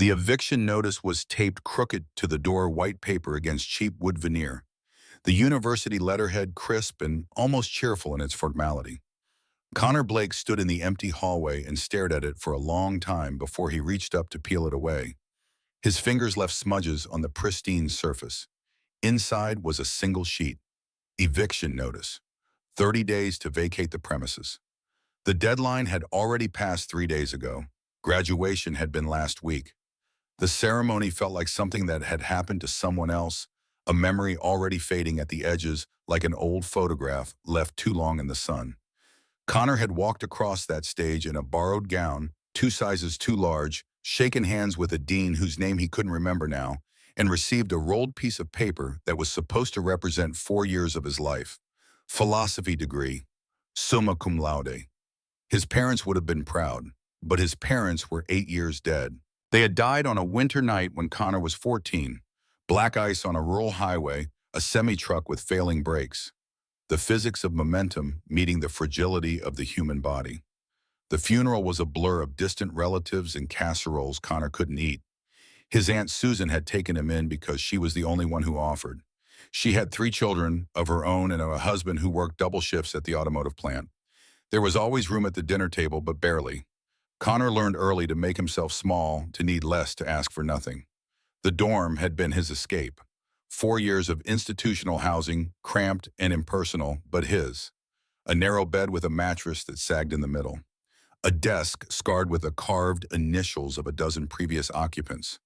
The eviction notice was taped crooked to the door, white paper against cheap wood veneer. The university letterhead crisp and almost cheerful in its formality. Connor Blake stood in the empty hallway and stared at it for a long time before he reached up to peel it away. His fingers left smudges on the pristine surface. Inside was a single sheet. Eviction notice. 30 days to vacate the premises. The deadline had already passed 3 days ago. Graduation had been last week. The ceremony felt like something that had happened to someone else, a memory already fading at the edges like an old photograph left too long in the sun. Connor had walked across that stage in a borrowed gown, 2 sizes too large, shaken hands with a dean whose name he couldn't remember now, and received a rolled piece of paper that was supposed to represent 4 years of his life. Philosophy degree, summa cum laude. His parents would have been proud, but his parents were 8 years dead. They had died on a winter night when Connor was 14. Black ice on a rural highway, a semi-truck with failing brakes. The physics of momentum meeting the fragility of the human body. The funeral was a blur of distant relatives and casseroles Connor couldn't eat. His Aunt Susan had taken him in because she was the only one who offered. She had 3 children of her own and a husband who worked double shifts at the automotive plant. There was always room at the dinner table, but barely. Connor learned early to make himself small, to need less, to ask for nothing. The dorm had been his escape. 4 years of institutional housing, cramped and impersonal, but his. A narrow bed with a mattress that sagged in the middle. A desk scarred with the carved initials of a dozen previous occupants.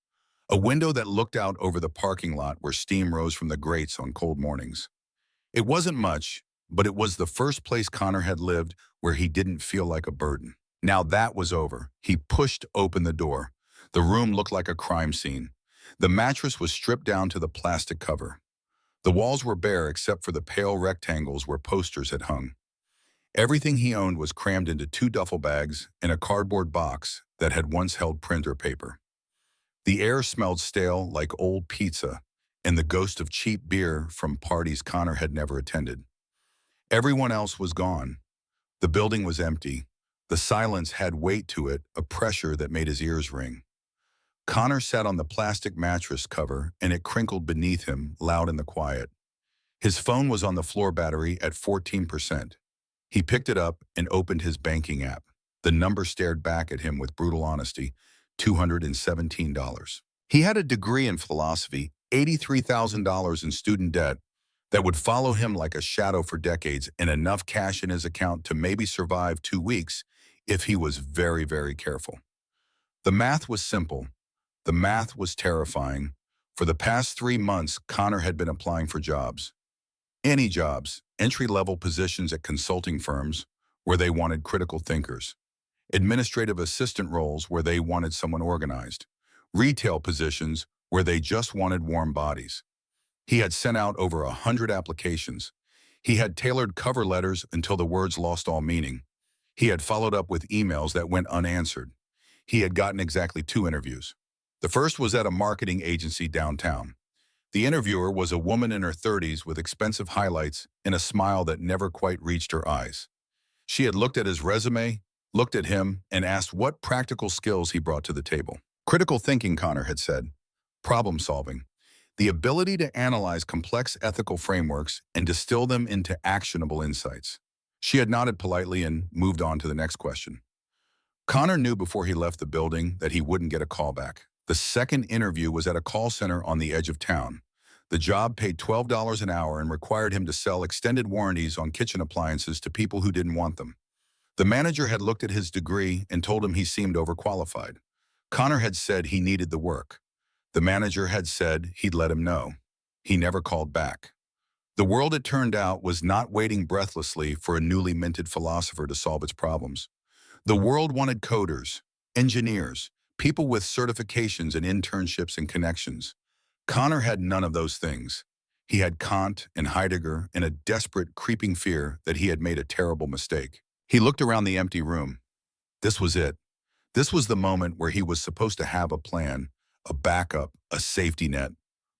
A window that looked out over the parking lot where steam rose from the grates on cold mornings. It wasn't much, but it was the first place Connor had lived where he didn't feel like a burden. Now that was over. He pushed open the door. The room looked like a crime scene. The mattress was stripped down to the plastic cover. The walls were bare except for the pale rectangles where posters had hung. Everything he owned was crammed into 2 duffel bags and a cardboard box that had once held printer paper. The air smelled stale like old pizza and the ghost of cheap beer from parties Connor had never attended. Everyone else was gone. The building was empty. The silence had weight to it, a pressure that made his ears ring. Connor sat on the plastic mattress cover and it crinkled beneath him, loud in the quiet. His phone was on the floor battery at 14%. He picked it up and opened his banking app. The number stared back at him with brutal honesty, $217. He had a degree in philosophy, $83,000 in student debt that would follow him like a shadow for decades, and enough cash in his account to maybe survive 2 weeks if he was very, very careful. The math was simple. The math was terrifying. For the past 3 months, Connor had been applying for jobs. Any jobs, entry-level positions at consulting firms where they wanted critical thinkers. Administrative assistant roles where they wanted someone organized. Retail positions where they just wanted warm bodies. He had sent out over 100 applications. He had tailored cover letters until the words lost all meaning. He had followed up with emails that went unanswered. He had gotten exactly 2 interviews. The first was at a marketing agency downtown. The interviewer was a woman in her 30s with expensive highlights and a smile that never quite reached her eyes. She had looked at his resume, looked at him, and asked what practical skills he brought to the table. Critical thinking, Connor had said. Problem solving. The ability to analyze complex ethical frameworks and distill them into actionable insights. She had nodded politely and moved on to the next question. Connor knew before he left the building that he wouldn't get a call back. The second interview was at a call center on the edge of town. The job paid $12 an hour and required him to sell extended warranties on kitchen appliances to people who didn't want them. The manager had looked at his degree and told him he seemed overqualified. Connor had said he needed the work. The manager had said he'd let him know. He never called back. The world, it turned out, was not waiting breathlessly for a newly minted philosopher to solve its problems. The world wanted coders, engineers, people with certifications and internships and connections. Connor had none of those things. He had Kant and Heidegger and a desperate, creeping fear that he had made a terrible mistake. He looked around the empty room. This was it. This was the moment where he was supposed to have a plan, a backup, a safety net.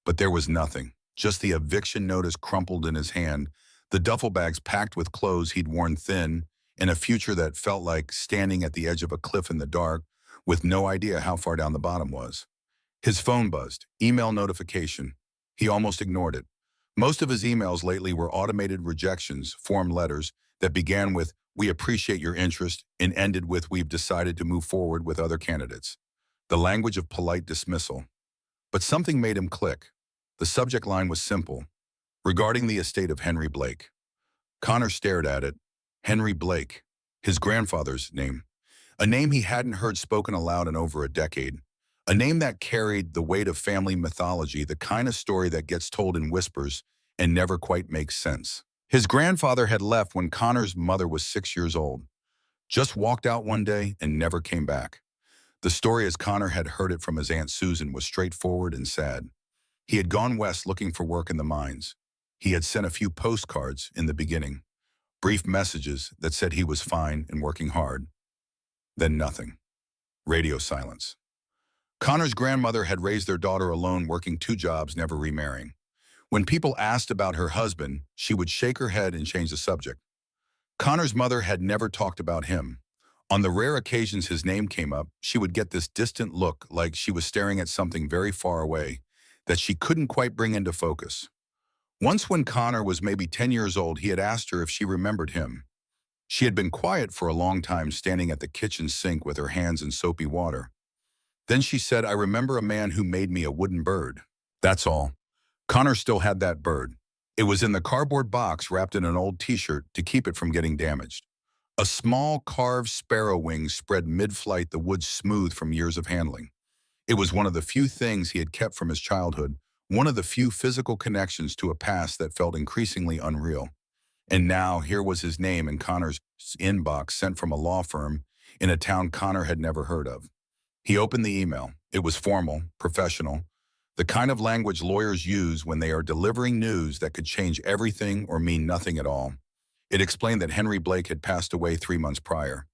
But there was nothing. Just the eviction notice crumpled in his hand, the duffel bags packed with clothes he'd worn thin, and a future that felt like standing at the edge of a cliff in the dark, with no idea how far down the bottom was. His phone buzzed, email notification. He almost ignored it. Most of his emails lately were automated rejections, form letters that began with, "We appreciate your interest," and ended with, "We've decided to move forward with other candidates." The language of polite dismissal. But something made him click. The subject line was simple. Regarding the estate of Henry Blake. Connor stared at it. Henry Blake. His grandfather's name. A name he hadn't heard spoken aloud in over a decade. A name that carried the weight of family mythology, the kind of story that gets told in whispers and never quite makes sense. His grandfather had left when Connor's mother was 6 years old. Just walked out one day and never came back. The story as Connor had heard it from his Aunt Susan was straightforward and sad. He had gone west looking for work in the mines. He had sent a few postcards in the beginning, brief messages that said he was fine and working hard. Then nothing. Radio silence. Connor's grandmother had raised their daughter alone, working 2 jobs, never remarrying. When people asked about her husband, she would shake her head and change the subject. Connor's mother had never talked about him. On the rare occasions his name came up, she would get this distant look, like she was staring at something very far away that she couldn't quite bring into focus. Once when Connor was maybe 10 years old, he had asked her if she remembered him. She had been quiet for a long time, standing at the kitchen sink with her hands in soapy water. Then she said, "I remember a man who made me a wooden bird." That's all. Connor still had that bird. It was in the cardboard box wrapped in an old t-shirt to keep it from getting damaged. A small carved sparrow wing spread mid-flight, the wood smooth from years of handling. It was one of the few things he had kept from his childhood, one of the few physical connections to a past that felt increasingly unreal. And now here was his name in Connor's inbox, sent from a law firm in a town Connor had never heard of. He opened the email. It was formal, professional, the kind of language lawyers use when they are delivering news that could change everything or mean nothing at all. It explained that Henry Blake had passed away 3 months prior.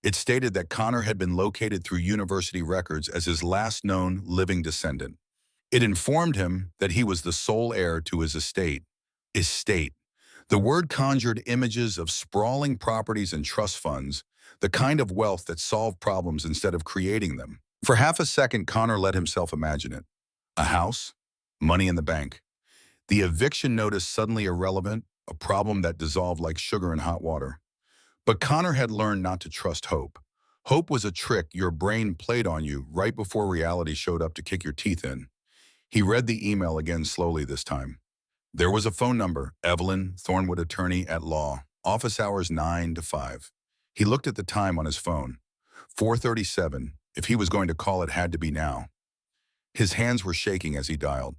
It stated that Connor had been located through university records as his last known living descendant. It informed him that he was the sole heir to his estate. Estate. The word conjured images of sprawling properties and trust funds, the kind of wealth that solved problems instead of creating them. For half a second, Connor let himself imagine it. A house, money in the bank. The eviction notice suddenly irrelevant, a problem that dissolved like sugar in hot water. But Connor had learned not to trust hope. Hope was a trick your brain played on you right before reality showed up to kick your teeth in. He read the email again slowly this time. There was a phone number, Evelyn, Thornwood attorney at law, office hours 9 to 5. He looked at the time on his phone. 4:37. If he was going to call, it had to be now. His hands were shaking as he dialed.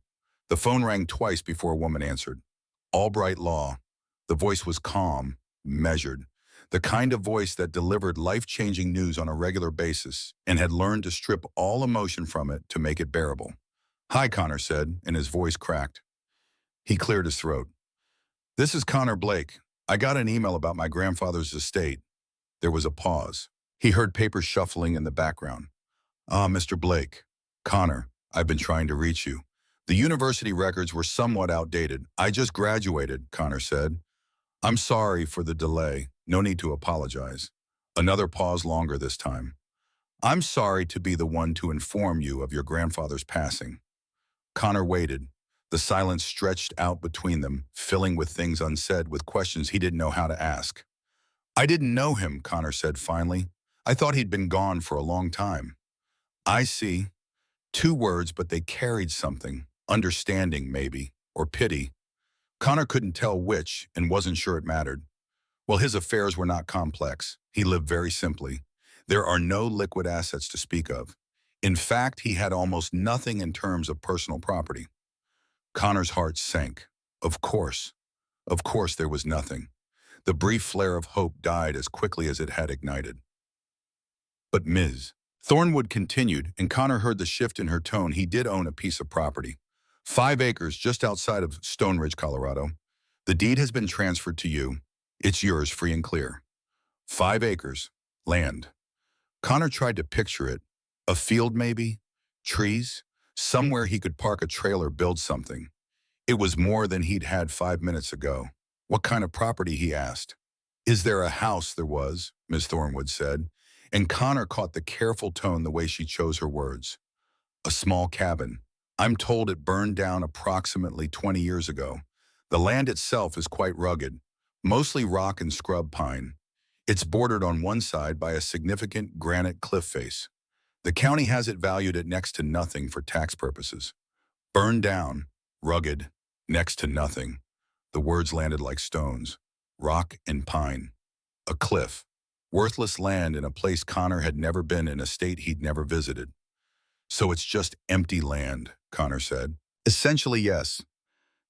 The phone rang twice before a woman answered. Albright Law. The voice was calm, measured, the kind of voice that delivered life-changing news on a regular basis and had learned to strip all emotion from it to make it bearable. "Hi," Connor said, and his voice cracked. He cleared his throat. "This is Connor Blake. I got an email about my grandfather's estate." There was a pause. He heard papers shuffling in the background. "Ah, Mr. Blake. Connor, I've been trying to reach you. The university records were somewhat outdated. I just graduated," Connor said. "I'm sorry for the delay. No need to apologize." Another pause, longer this time. "I'm sorry to be the one to inform you of your grandfather's passing." Connor waited. The silence stretched out between them, filling with things unsaid, with questions he didn't know how to ask. "I didn't know him," Connor said finally. "I thought he'd been gone for a long time." "I see." 2 words, but they carried something. Understanding, maybe, or pity. Connor couldn't tell which and wasn't sure it mattered. Well, his affairs were not complex. He lived very simply. There are no liquid assets to speak of. In fact, he had almost nothing in terms of personal property. Connor's heart sank. Of course there was nothing. The brief flare of hope died as quickly as it had ignited. "But Ms. Thornwood continued, and Connor heard the shift in her tone. He did own a piece of property. 5 acres just outside of Stone Ridge, Colorado. The deed has been transferred to you. It's yours, free and clear. 5 acres. Land." Connor tried to picture it. A field maybe? Trees? Somewhere he could park a trailer, build something. It was more than he'd had 5 minutes ago. "What kind of property?" he asked. "Is there a house?" "There was," Ms. Thornwood said, And Connor caught the careful tone the way she chose her words. A small cabin. I'm told it burned down approximately 20 years ago. The land itself is quite rugged, mostly rock and scrub pine. It's bordered on one side by a significant granite cliff face. The county has it valued at next to nothing for tax purposes. Burned down, rugged, next to nothing. The words landed like stones. Rock and pine. A cliff. Worthless land in a place Connor had never been, in a state he'd never visited. So it's just empty land, Connor said. Essentially, yes.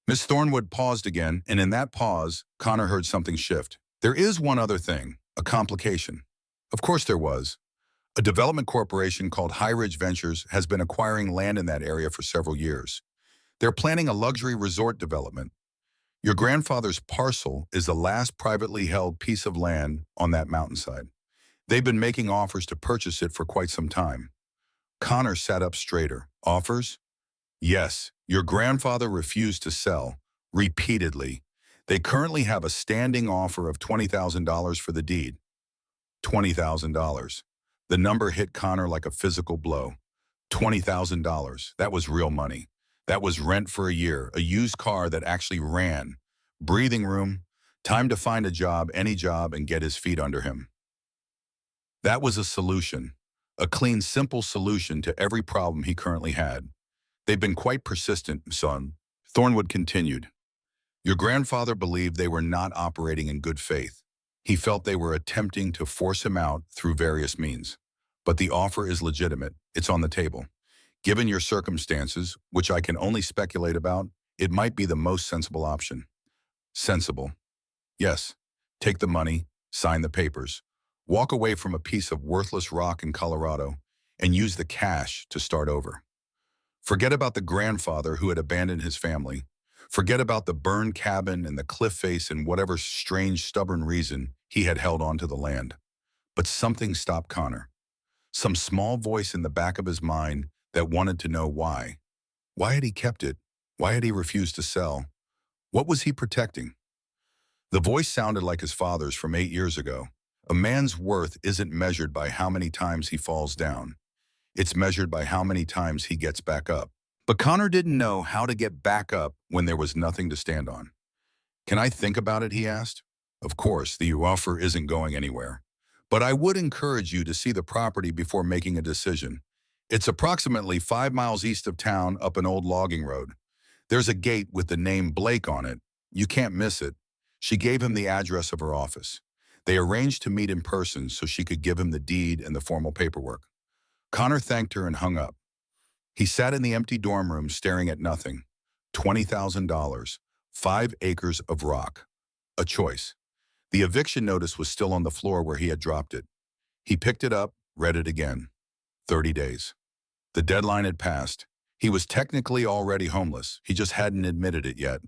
Miss Thornwood paused again, and in that pause, Connor heard something shift. There is one other thing, a complication. Of course there was. A development corporation called High Ridge Ventures has been acquiring land in that area for several years. They're planning a luxury resort development. Your grandfather's parcel is the last privately held piece of land on that mountainside. They've been making offers to purchase it for quite some time. Connor sat up straighter. Offers? Yes, your grandfather refused to sell, repeatedly. They currently have a standing offer of $20,000 for the deed. $20,000. The number hit Connor like a physical blow. $20,000. That was real money. That was rent for a year, a used car that actually ran, breathing room, time to find a job, any job, and get his feet under him. That was a solution, a clean, simple solution to every problem he currently had. They've been quite persistent, son. Thornwood continued. Your grandfather believed they were not operating in good faith. He felt they were attempting to force him out through various means. But the offer is legitimate. It's on the table. Given your circumstances, which I can only speculate about, it might be the most sensible option. Sensible. Yes. Take the money, sign the papers, walk away from a piece of worthless rock in Colorado, and use the cash to start over. Forget about the grandfather who had abandoned his family. Forget about the burned cabin and the cliff face and whatever strange, stubborn reason he had held on to the land. But something stopped Connor. Some small voice in the back of his mind that wanted to know why. Why had he kept it? Why had he refused to sell? What was he protecting? The voice sounded like his father's from 8 years ago. A man's worth isn't measured by how many times he falls down. It's measured by how many times he gets back up. But Connor didn't know how to get back up when there was nothing to stand on. Can I think about it, he asked. Of course, the offer isn't going anywhere. But I would encourage you to see the property before making a decision. It's approximately 5 miles east of town up an old logging road. There's a gate with the name Blake on it. You can't miss it. She gave him the address of her office. They arranged to meet in person so she could give him the deed and the formal paperwork. Connor thanked her and hung up. He sat in the empty dorm room staring at nothing. $20,000, 5 acres of rock. A choice. The eviction notice was still on the floor where he had dropped it. He picked it up, read it again. 30 days. The deadline had passed. He was technically already homeless. He just hadn't admitted it yet.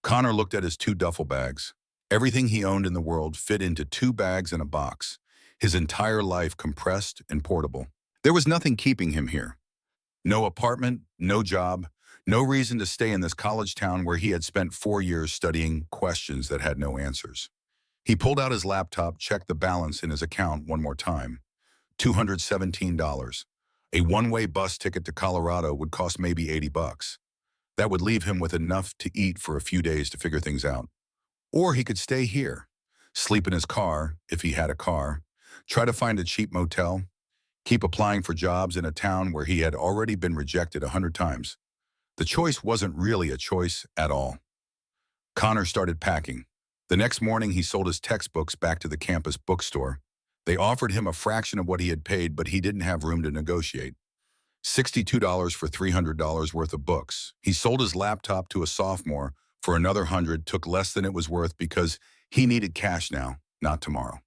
Connor looked at his 2 duffel bags. Everything he owned in the world fit into 2 bags and a box. His entire life compressed and portable. There was nothing keeping him here. No apartment, no job, no reason to stay in this college town where he had spent 4 years studying questions that had no answers. He pulled out his laptop, checked the balance in his account one more time. $217. A one-way bus ticket to Colorado would cost maybe $80. That would leave him with enough to eat for a few days to figure things out. Or he could stay here, sleep in his car, if he had a car, try to find a cheap motel, keep applying for jobs in a town where he had already been rejected 100 times. The choice wasn't really a choice at all. Connor started packing. The next morning, he sold his textbooks back to the campus bookstore. They offered him a fraction of what he had paid, but he didn't have room to negotiate. $62 for $300 worth of books. He sold his laptop to a sophomore for another $100, took less than it was worth because he needed cash now, not tomorrow.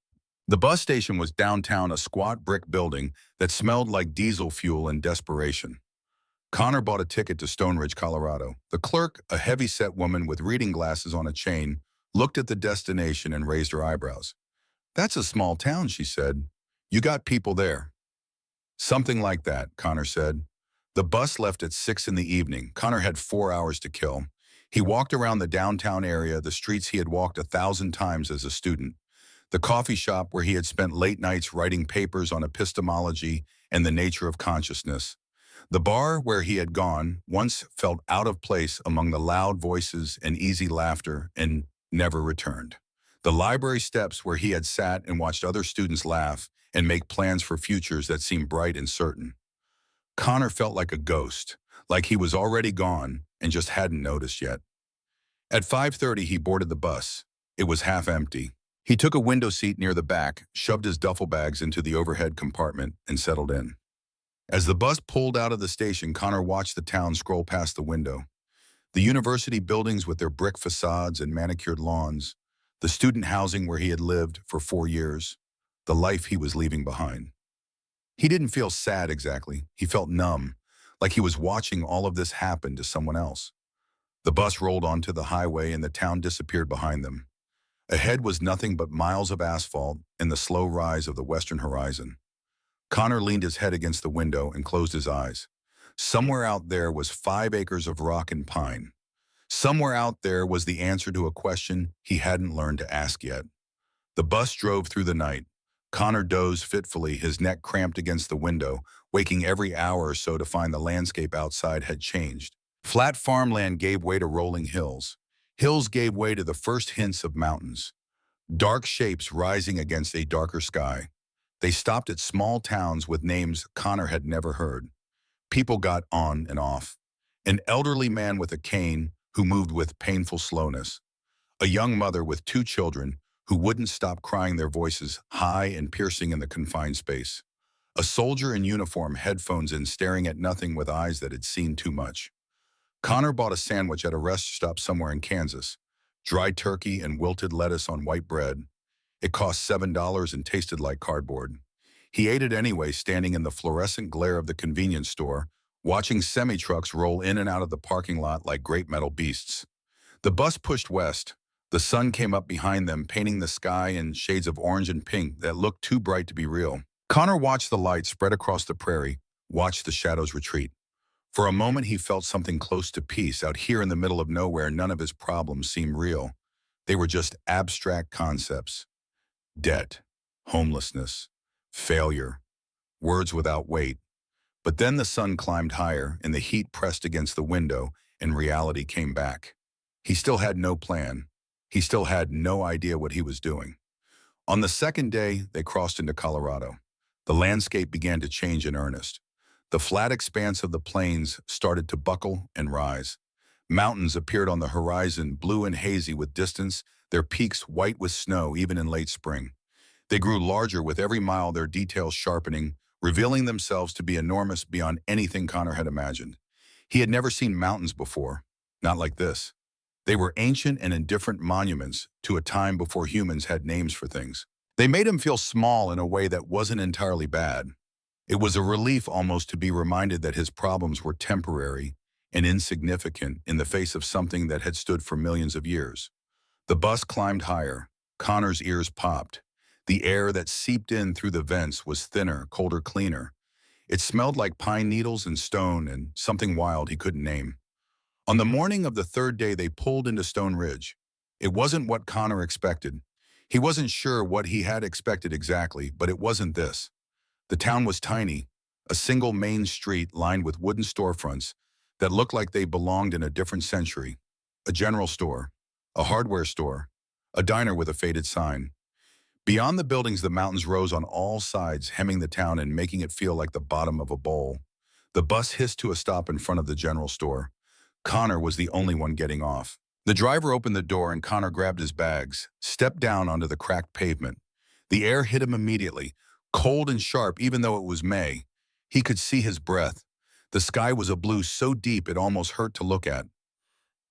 The bus station was downtown, a squat brick building that smelled like diesel fuel in desperation. Connor bought a ticket to Stone Ridge, Colorado. The clerk, a heavy-set woman with reading glasses on a chain, looked at the destination and raised her eyebrows. That's a small town, she said. You got people there. Something like that, Connor said. The bus left at 6 in the evening. Connor had 4 hours to kill. He walked around the downtown area, the streets he had walked 1,000 times as a student. the coffee shop where he had spent late nights writing papers on epistemology and the nature of consciousness. The bar where he had gone once felt out of place among the loud voices and easy laughter and never returned. The library steps where he had sat and watched other students laugh and make plans for futures that seemed bright and certain. Connor felt like a ghost, like he was already gone and just hadn't noticed yet. At 5:30, he boarded the bus. It was half empty. He took a window seat near the back, shoved his duffel bags into the overhead compartment, and settled in. As the bus pulled out of the station, Connor watched the town scroll past the window. The university buildings with their brick facades and manicured lawns, the student housing where he had lived for 4 years, the life he was leaving behind. He didn't feel sad exactly. He felt numb, like he was watching all of this happen to someone else. The bus rolled onto the highway and the town disappeared behind them. Ahead was nothing but miles of asphalt and the slow rise of the western horizon. Connor leaned his head against the window and closed his eyes. Somewhere out there was 5 acres of rock and pine. Somewhere out there was the answer to a question he hadn't learned to ask yet. The bus drove through the night. Connor dozed fitfully, his neck cramped against the window, waking every hour or so to find the landscape outside had changed. Flat farmland gave way to rolling hills. Hills gave way to the first hints of mountains. Dark shapes rising against a darker sky. They stopped at small towns with names Connor had never heard. People got on and off. An elderly man with a cane who moved with painful slowness. A young mother with 2 children who wouldn't stop crying, their voices high and piercing in the confined space. A soldier in uniform, headphones in, staring at nothing with eyes that had seen too much. Connor bought a sandwich at a rest stop somewhere in Kansas. Dried turkey and wilted lettuce on white bread. It cost $7 and tasted like cardboard. He ate it anyway, standing in the fluorescent glare of the convenience store, watching semi-trucks roll in and out of the parking lot like great metal beasts. The bus pushed west. The sun came up behind them, painting the sky in shades of orange and pink that looked too bright to be real. Connor watched the light spread across the prairie, watched the shadows retreat. For a moment, he felt something close to peace. Out here in the middle of nowhere, none of his problems seemed real. They were just abstract concepts. Debt, homelessness, failure, words without weight. But then the sun climbed higher, and the heat pressed against the window, and reality came back. He still had no plan. He still had no idea what he was doing. On the second day, they crossed into Colorado. The landscape began to change in earnest. The flat expanse of the plains started to buckle and rise. Mountains appeared on the horizon, blue and hazy with distance, their peaks white with snow even in late spring. They grew larger with every mile, their details sharpening, revealing themselves to be enormous beyond anything Connor had imagined. He had never seen mountains before, not like this. They were ancient and indifferent monuments to a time before humans had names for things. They made him feel small in a way that wasn't entirely bad. It was a relief almost to be reminded that his problems were temporary and insignificant in the face of something that had stood for millions of years. The bus climbed higher. Connor's ears popped. The air that seeped in through the vents was thinner, colder, cleaner. It smelled like pine needles and stone and something wild he couldn't name. On the morning of the 3rd day, they pulled into Stone Ridge. It wasn't what Connor expected. He wasn't sure what he had expected exactly, but it wasn't this. The town was tiny, a single main street lined with wooden storefronts that looked like they belonged in a different century. A general store, a hardware store, a diner with a faded sign. Beyond the buildings, the mountains rose on all sides, hemming the town and making it feel like the bottom of a bowl. The bus hissed to a stop in front of the general store. Connor was the only one getting off. The driver opened the door and Connor grabbed his bags, stepped down onto the cracked pavement. The air hit him immediately, cold and sharp even though it was May. He could see his breath. The sky was a blue so deep it almost hurt to look at.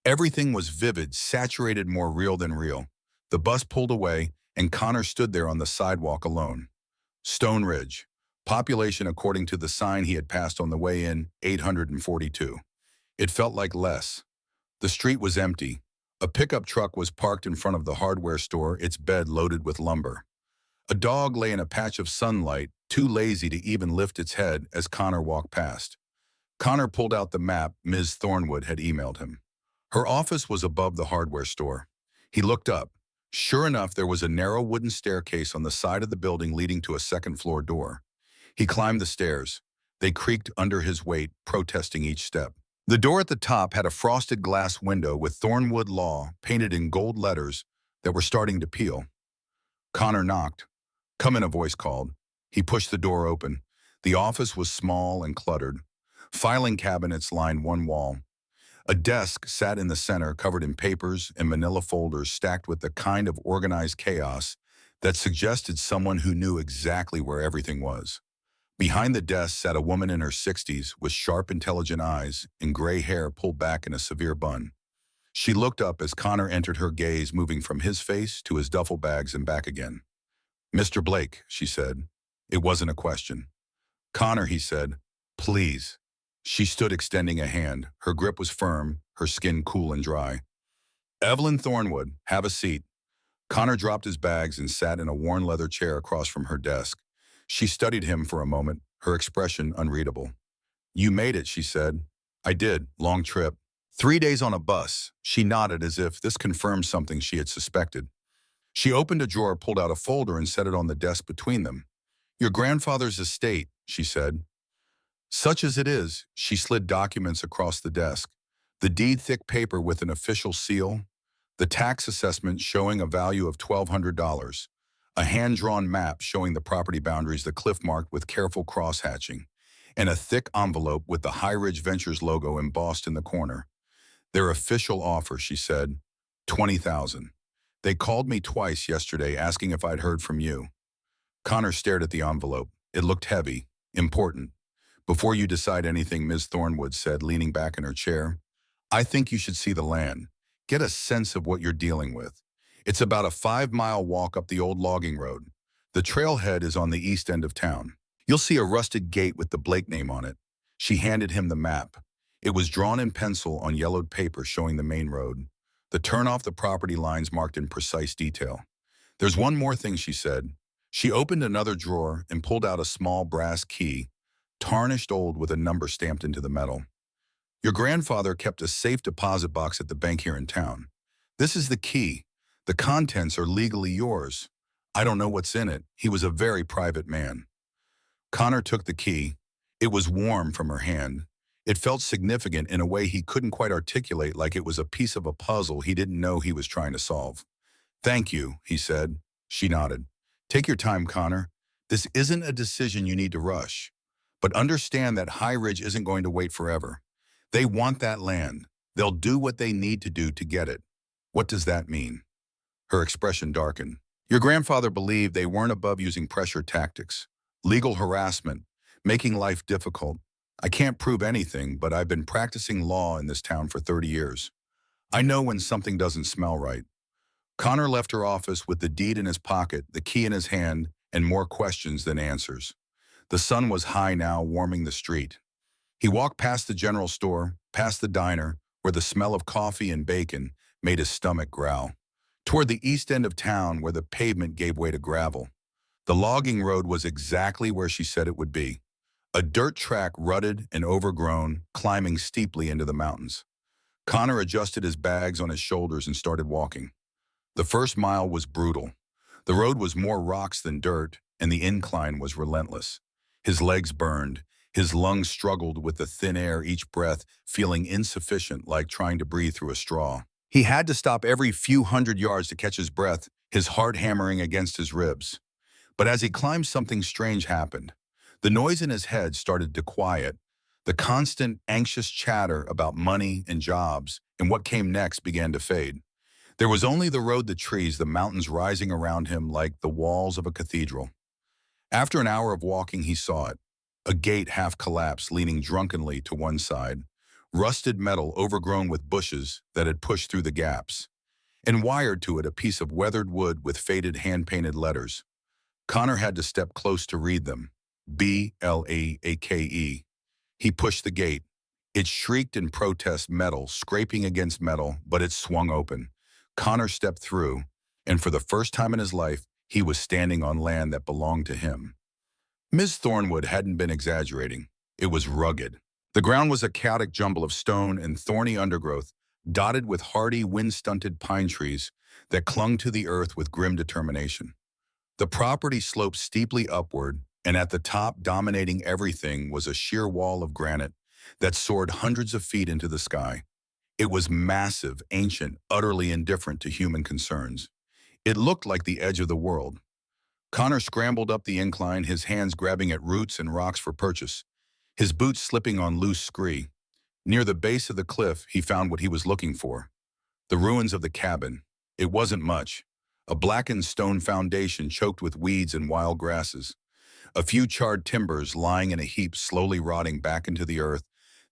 Everything was vivid, saturated, more real than real. The bus pulled away and Connor stood there on the sidewalk alone. Stone Ridge. Population according to the sign he had passed on the way in, 842. It felt like less. The street was empty. A pickup truck was parked in front of the hardware store, its bed loaded with lumber. A dog lay in a patch of sunlight, too lazy to even lift its head as Connor walked past. Connor pulled out the map Ms. Thornwood had emailed him. Her office was above the hardware store. He looked up. Sure enough, there was a narrow wooden staircase on the side of the building leading to a second-floor door. He climbed the stairs. They creaked under his weight, protesting each step. The door at the top had a frosted glass window with Thornwood Law painted in gold letters that were starting to peel. Connor knocked. "Come in," a voice called. He pushed the door open. The office was small and cluttered. Filing cabinets lined one wall. A desk sat in the center, covered in papers and manila folders stacked with the kind of organized chaos that suggested someone who knew exactly where everything was. Behind the desk sat a woman in her 60s with sharp, intelligent eyes and gray hair pulled back in a severe bun. She looked up as Connor entered, her gaze moving from his face to his duffel bags and back again. "Mr. Blake," she said. It wasn't a question. "Connor," he said. "Please." She stood, extending a hand. Her grip was firm, her skin cool and dry. "Evelyn Thornwood, have a seat." Connor dropped his bags and sat in a worn leather chair across from her desk. She studied him for a moment, her expression unreadable. "You made it," she said. "I did. Long trip. 3 days on a bus." She nodded as if this confirmed something she had suspected. She opened a drawer, pulled out a folder, and set it on the desk between them. "Your grandfather's estate," she said. "Such as it is." She slid documents across the desk. The deed, thick paper with an official seal, the tax assessment showing a value of $1,200, a hand-drawn map showing the property boundaries, the cliff marked with careful cross-hatching, and a thick envelope with the High Ridge Ventures logo embossed in the corner. "Their official offer," she said. "$20,000. They called me twice yesterday asking if I'd heard from you." Connor stared at the envelope. It looked heavy, important. "Before you decide anything," Ms. Thornwood said, leaning back in her chair, "I think you should see the land. Get a sense of what you're dealing with. It's about a 5-mile walk up the old logging road. The trailhead is on the east end of town. You'll see a rusted gate with the Blake name on it." She handed him the map. It was drawn in pencil on yellowed paper showing the main road. The turn off the property lines marked in precise detail. "There's one more thing," she said. She opened another drawer and pulled out a small brass key, tarnished old with a number stamped into the metal. "Your grandfather kept a safe deposit box at the bank here in town. This is the key. The contents are legally yours. I don't know what's in it. He was a very private man." Connor took the key. It was warm from her hand. It felt significant in a way he couldn't quite articulate, like it was a piece of a puzzle he didn't know he was trying to solve. "Thank you," he said. She nodded. "Take your time, Connor. This isn't a decision you need to rush. But understand that High Ridge isn't going to wait forever. They want that land. They'll do what they need to do to get it." "What does that mean?" Her expression darkened. "Your grandfather believed they weren't above using pressure tactics, legal harassment, making life difficult. I can't prove anything, but I've been practicing law in this town for 30 years. I know when something doesn't smell right." Connor left her office with the deed in his pocket, the key in his hand, and more questions than answers. The sun was high now, warming the street. He walked past the general store, past the diner, where the smell of coffee and bacon made his stomach growl, toward the east end of town where the pavement gave way to gravel. The logging road was exactly where she said it would be. A dirt track, rutted and overgrown, climbing steeply into the mountains. Connor adjusted his bags on his shoulders and started walking. The first mile was brutal. The road was more rocks than dirt, and the incline was relentless. His legs burned. His lungs struggled with the thin air, each breath feeling insufficient, like trying to breathe through a straw. He had to stop every few hundred yards to catch his breath, his heart hammering against his ribs. But as he climbed, something strange happened. The noise in his head started to quiet. The constant, anxious chatter about money and jobs and what came next began to fade. There was only the road, the trees, the mountains rising around him like the walls of a cathedral. After an hour of walking, he saw it. A gate half collapsed, leaning drunkenly to one side. Rusted metal overgrown with bushes that had pushed through the gaps. And wired to it a piece of weathered wood with faded hand-painted letters. Connor had to step close to read them. BLAKE. He pushed the gate. It shrieked in protest, metal scraping against metal, but it swung open. Connor stepped through, and for the first time in his life, he was standing on land that belonged to him. Ms. Thornwood hadn't been exaggerating. It was rugged. The ground was a chaotic jumble of stone and thorny undergrowth, dotted with hardy, wind-stunted pine trees that clung to the earth with grim determination. The property sloped steeply upward, and at the top, dominating everything, was a sheer wall of granite that soared hundreds of feet into the sky. It was massive, ancient, utterly indifferent to human concerns. It looked like the edge of the world. Connor scrambled up the incline, his hands grabbing at roots and rocks for purchase, his boots slipping on loose scree. Near the base of the cliff, he found what he was looking for: the ruins of the cabin. It wasn't much. A blackened stone foundation choked with weeds and wild grasses. A few charred timbers lying in a heap, slowly rotting back into the earth,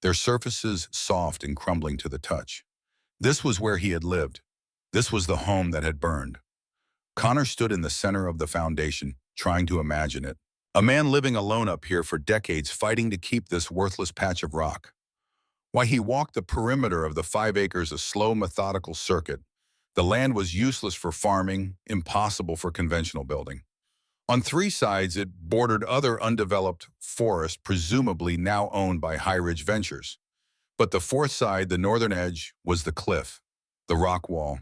their surfaces soft and crumbling to the touch. This was where he had lived. This was the home that had burned. Connor stood in the center of the foundation, trying to imagine it. A man living alone up here for decades, fighting to keep this worthless patch of rock. Why, he walked the perimeter of the 5 acres, a slow, methodical circuit. The land was useless for farming, impossible for conventional building. On 3 sides, it bordered other undeveloped forests, presumably now owned by High Ridge Ventures. But the 4th side, the northern edge, was the cliff, the rock wall.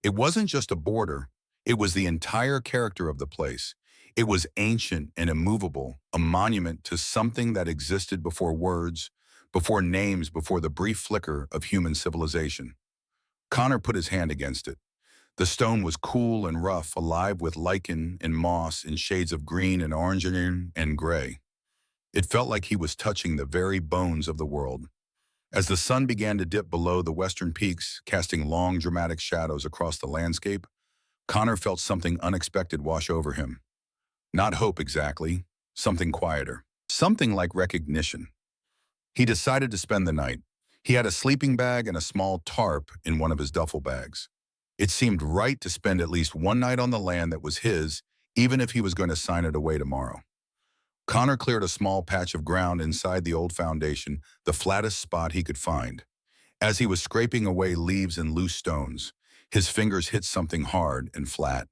It wasn't just a border, it was the entire character of the place. It was ancient and immovable, a monument to something that existed before words, before names, before the brief flicker of human civilization. Connor put his hand against it. The stone was cool and rough, alive with lichen and moss in shades of green and orange and gray. It felt like he was touching the very bones of the world. As the sun began to dip below the western peaks, casting long, dramatic shadows across the landscape, Connor felt something unexpected wash over him. Not hope exactly, something quieter, something like recognition. He decided to spend the night. He had a sleeping bag and a small tarp in one of his duffel bags. It seemed right to spend at least one night on the land that was his, even if he was going to sign it away tomorrow. Connor cleared a small patch of ground inside the old foundation, the flattest spot he could find. As he was scraping away leaves and loose stones, his fingers hit something hard and flat.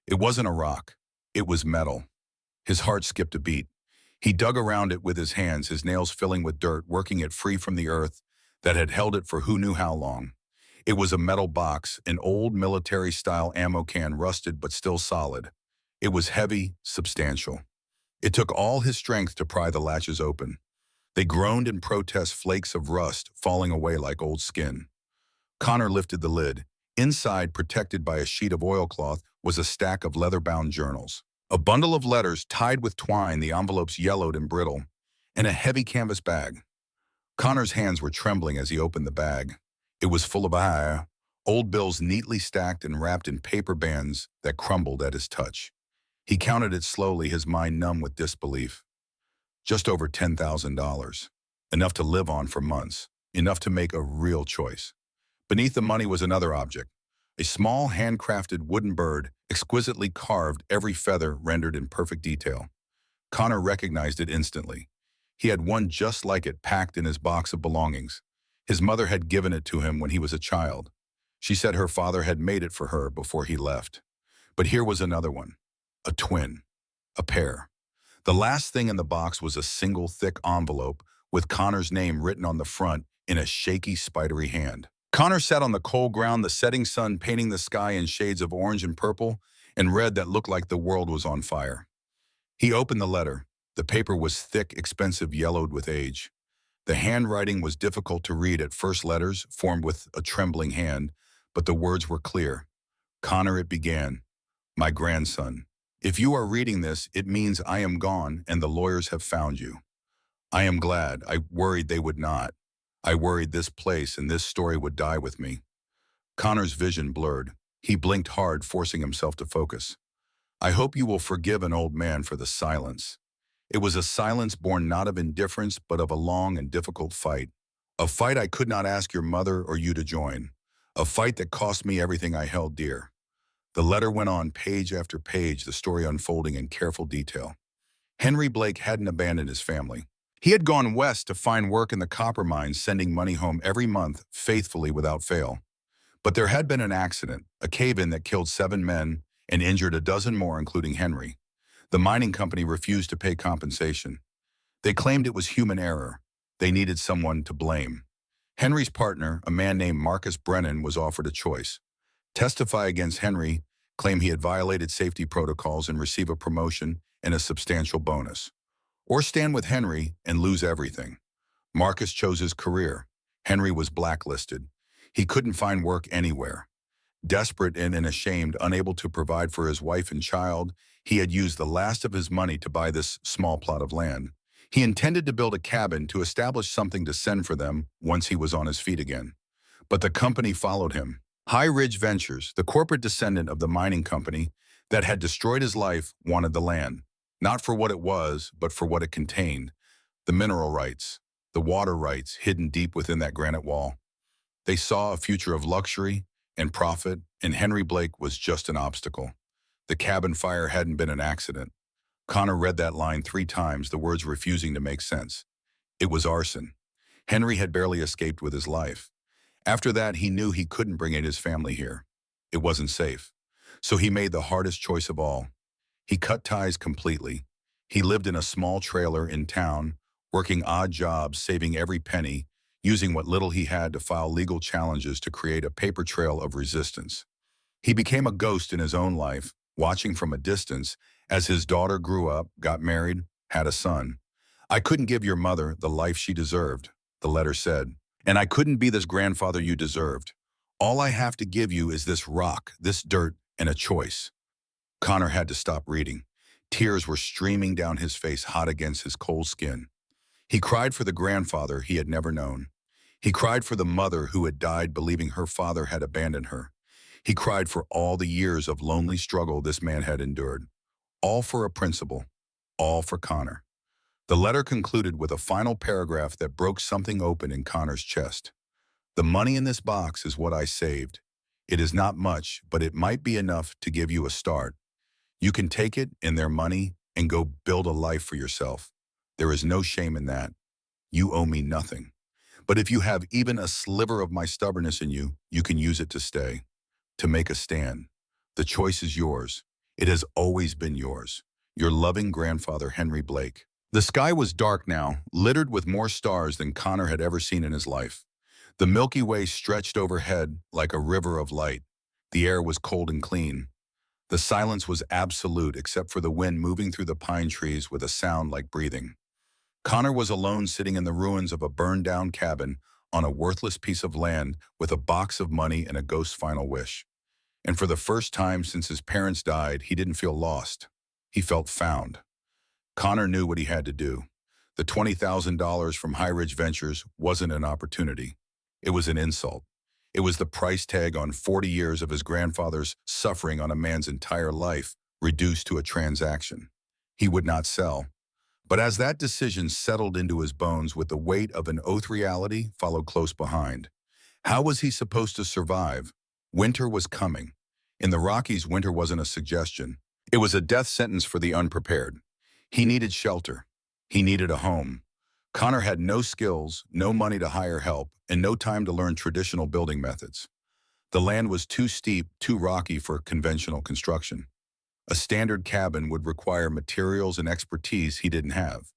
It wasn't a rock. It was metal. His heart skipped a beat. He dug around it with his hands, his nails filling with dirt, working it free from the earth that had held it for who knew how long. It was a metal box, an old military-style ammo can, rusted but still solid. It was heavy, substantial. It took all his strength to pry the latches open. They groaned in protest, flakes of rust falling away like old skin. Connor lifted the lid. Inside, protected by a sheet of oilcloth, was a stack of leather-bound journals. A bundle of letters tied with twine, the envelopes yellowed and brittle, and a heavy canvas bag. Connor's hands were trembling as he opened the bag. It was full of old bills neatly stacked and wrapped in paper bands that crumbled at his touch. He counted it slowly, his mind numb with disbelief. Just over $10,000. Enough to live on for months. Enough to make a real choice. Beneath the money was another object. A small, handcrafted wooden bird, exquisitely carved, every feather rendered in perfect detail. Connor recognized it instantly. He had one just like it packed in his box of belongings. His mother had given it to him when he was a child. She said her father had made it for her before he left. But here was another one. A twin. A pair. The last thing in the box was a single thick envelope with Connor's name written on the front in a shaky, spidery hand. Connor sat on the cold ground, the setting sun painting the sky in shades of orange and purple and red that looked like the world was on fire. He opened the letter. The paper was thick, expensive, yellowed with age. The handwriting was difficult to read at first, letters formed with a trembling hand, but the words were clear. Connor, it began. My grandson. If you are reading this, it means I am gone and the lawyers have found you. I am glad. I worried they would not. I worried this place and this story would die with me. Connor's vision blurred. He blinked hard, forcing himself to focus. I hope you will forgive an old man for the silence. It was a silence born not of indifference, but of a long and difficult fight. A fight I could not ask your mother or you to join. A fight that cost me everything I held dear. The letter went on, page after page, the story unfolding in careful detail. Henry Blake hadn't abandoned his family. He had gone west to find work in the copper mines, sending money home every month, faithfully without fail. But there had been an accident, a cave-in that killed 7 men and injured a dozen more, including Henry. The mining company refused to pay compensation. They claimed it was human error. They needed someone to blame. Henry's partner, a man named Marcus Brennan, was offered a choice: testify against Henry, claim he had violated safety protocols and receive a promotion and a substantial bonus, or stand with Henry and lose everything. Marcus chose his career. Henry was blacklisted. He couldn't find work anywhere. Desperate and ashamed, unable to provide for his wife and child, he had used the last of his money to buy this small plot of land. He intended to build a cabin to establish something to send for them once he was on his feet again. But the company followed him. High Ridge Ventures, the corporate descendant of the mining company that had destroyed his life, wanted the land, not for what it was, but for what it contained: the mineral rights, the water rights hidden deep within that granite wall. They saw a future of luxury and profit, and Henry Blake was just an obstacle. The cabin fire hadn't been an accident. Connor read that line 3 times, the words refusing to make sense. It was arson. Henry had barely escaped with his life. After that, he knew he couldn't bring in his family here. It wasn't safe. So he made the hardest choice of all. He cut ties completely. He lived in a small trailer in town, working odd jobs, saving every penny, using what little he had to file legal challenges to create a paper trail of resistance. He became a ghost in his own life, watching from a distance as his daughter grew up, got married, had a son. "I couldn't give your mother the life she deserved," the letter said, "and I couldn't be this grandfather you deserved. All I have to give you is this rock, this dirt, and a choice." Connor had to stop reading. Tears were streaming down his face, hot against his cold skin. He cried for the grandfather he had never known. He cried for the mother who had died believing her father had abandoned her. He cried for all the years of lonely struggle this man had endured. All for a principle, all for Connor. The letter concluded with a final paragraph that broke something open in Connor's chest. "The money in this box is what I saved. It is not much, but it might be enough to give you a start. You can take it and their money and go build a life for yourself. There is no shame in that. You owe me nothing. But if you have even a sliver of my stubbornness in you, you can use it to stay, to make a stand. The choice is yours. It has always been yours. Your loving grandfather, Henry Blake." The sky was dark now, littered with more stars than Connor had ever seen in his life. The Milky Way stretched overhead like a river of light. The air was cold and clean. The silence was absolute except for the wind moving through the pine trees with a sound like breathing. Connor was alone, sitting in the ruins of a burned-down cabin on a worthless piece of land with a box of money and a ghost's final wish. And for the first time since his parents died, he didn't feel lost. He felt found. Connor knew what he had to do. The $20,000 from High Ridge Ventures wasn't an opportunity. It was an insult. It was the price tag on 40 years of his grandfather's suffering on a man's entire life, reduced to a transaction. He would not sell. But as that decision settled into his bones with the weight of an oath, reality followed close behind. How was he supposed to survive? Winter was coming. In the Rockies, winter wasn't a suggestion. It was a death sentence for the unprepared. He needed shelter. He needed a home. Connor had no skills, no money to hire help, and no time to learn traditional building methods. The land was too steep, too rocky for conventional construction. A standard cabin would require materials and expertise he didn't have.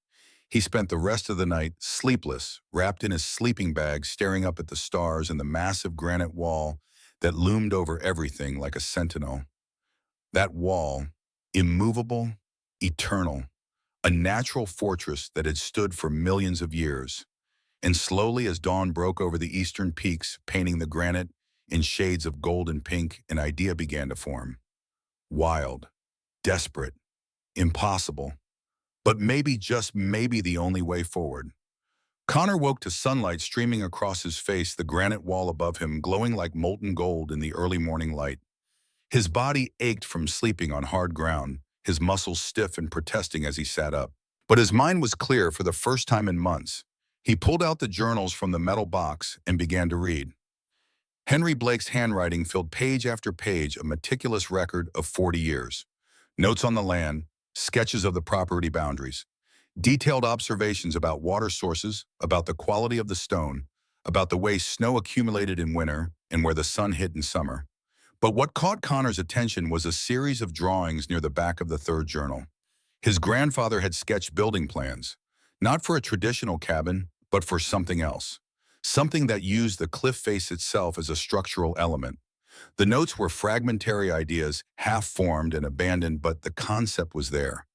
He spent the rest of the night sleepless, wrapped in his sleeping bag, staring up at the stars and the massive granite wall that loomed over everything like a sentinel. That wall, immovable, eternal, a natural fortress that had stood for millions of years. And slowly, as dawn broke over the eastern peaks, painting the granite in shades of gold and pink, an idea began to form. Wild, desperate, impossible, but maybe, just maybe, the only way forward. Connor woke to sunlight streaming across his face, the granite wall above him glowing like molten gold in the early morning light. His body ached from sleeping on hard ground, his muscles stiff and protesting as he sat up. But his mind was clear for the first time in months. He pulled out the journals from the metal box and began to read. Henry Blake's handwriting filled page after page, a meticulous record of 40 years. Notes on the land, sketches of the property boundaries, detailed observations about water sources, about the quality of the stone, about the way snow accumulated in winter and where the sun hit in summer. But what caught Connor's attention was a series of drawings near the back of the third journal. His grandfather had sketched building plans, not for a traditional cabin, but for something else. something that used the cliff face itself as a structural element. The notes were fragmentary ideas, half-formed and abandoned, but the concept was there.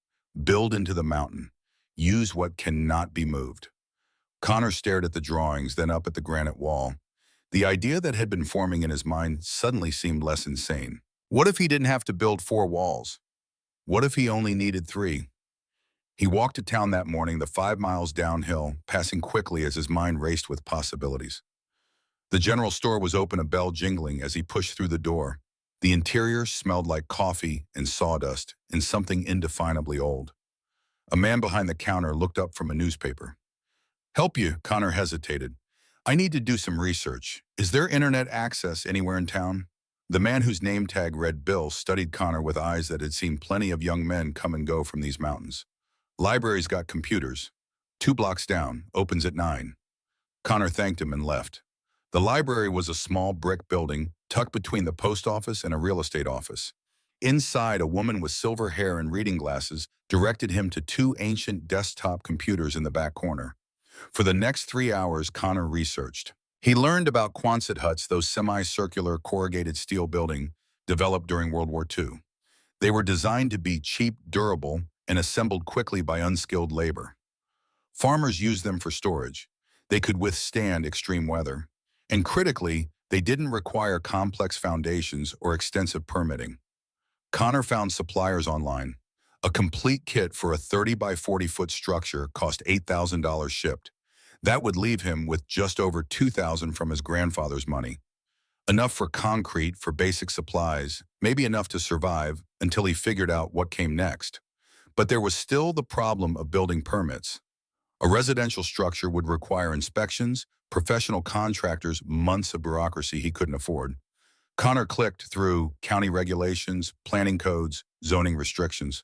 Build into the mountain. Use what cannot be moved. Connor stared at the drawings, then up at the granite wall. The idea that had been forming in his mind suddenly seemed less insane. What if he didn't have to build 4 walls? What if he only needed 3? He walked to town that morning, the 5 miles downhill, passing quickly as his mind raced with possibilities. The general store was open, a bell jingling as he pushed through the door. The interior smelled like coffee and sawdust and something indefinably old. A man behind the counter looked up from a newspaper. "Help you," Connor hesitated. "I need to do some research. Is there internet access anywhere in town?" The man whose name tag read Bill studied Connor with eyes that had seen plenty of young men come and go from these mountains. "Library's got computers. 2 blocks down, opens at 9. Connor thanked him and left. The library was a small brick building tucked between the post office and a real estate office. Inside, a woman with silver hair and reading glasses directed him to 2 ancient desktop computers in the back corner. For the next 3 hours, Connor researched. He learned about Quonset huts, those semicircular corrugated steel buildings developed during World War II. They were designed to be cheap, durable, and assembled quickly by unskilled labor. Farmers used them for storage. They could withstand extreme weather. And critically, they didn't require complex foundations or extensive permitting. Connor found suppliers online. A complete kit for a 30 by 40-foot structure cost $8,000 shipped. That would leave him with just over $2,000 from his grandfather's money. Enough for concrete, for basic supplies, maybe enough to survive until he figured out what came next. But there was still the problem of building permits. A residential structure would require inspections, professional contractors, months of bureaucracy he couldn't afford. Connor clicked through county regulations, planning codes, zoning restrictions.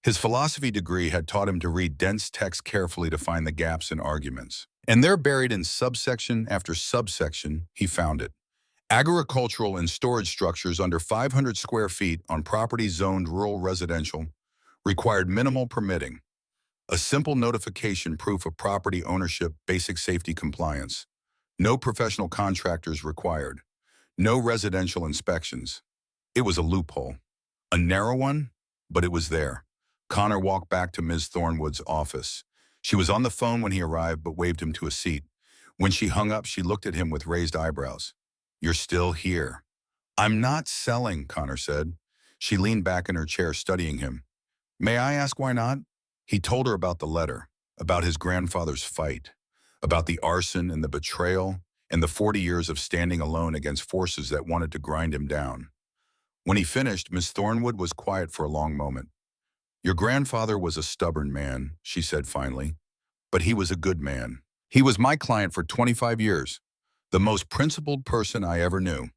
His philosophy degree had taught him to read dense text carefully to find the gaps in arguments. And there, buried in subsection after subsection, he found it. Agricultural and storage structures under 500 square feet on property zoned rural residential required minimal permitting. A simple notification proof of property ownership, basic safety compliance. No professional contractors required. No residential inspections. It was a loophole. A narrow one, but it was there. Connor walked back to Ms. Thornwood's office. She was on the phone when he arrived, but waved him to a seat. When she hung up, she looked at him with raised eyebrows. "You're still here." "I'm not selling," Connor said. She leaned back in her chair, studying him. "May I ask why not?" He told her about the letter, about his grandfather's fight, about the arson and the betrayal, and the 40 years of standing alone against forces that wanted to grind him down. When he finished, Miss Thornwood was quiet for a long moment. "Your grandfather was a stubborn man," she said finally, "but he was a good man. He was my client for 25 years, the most principled person I ever knew."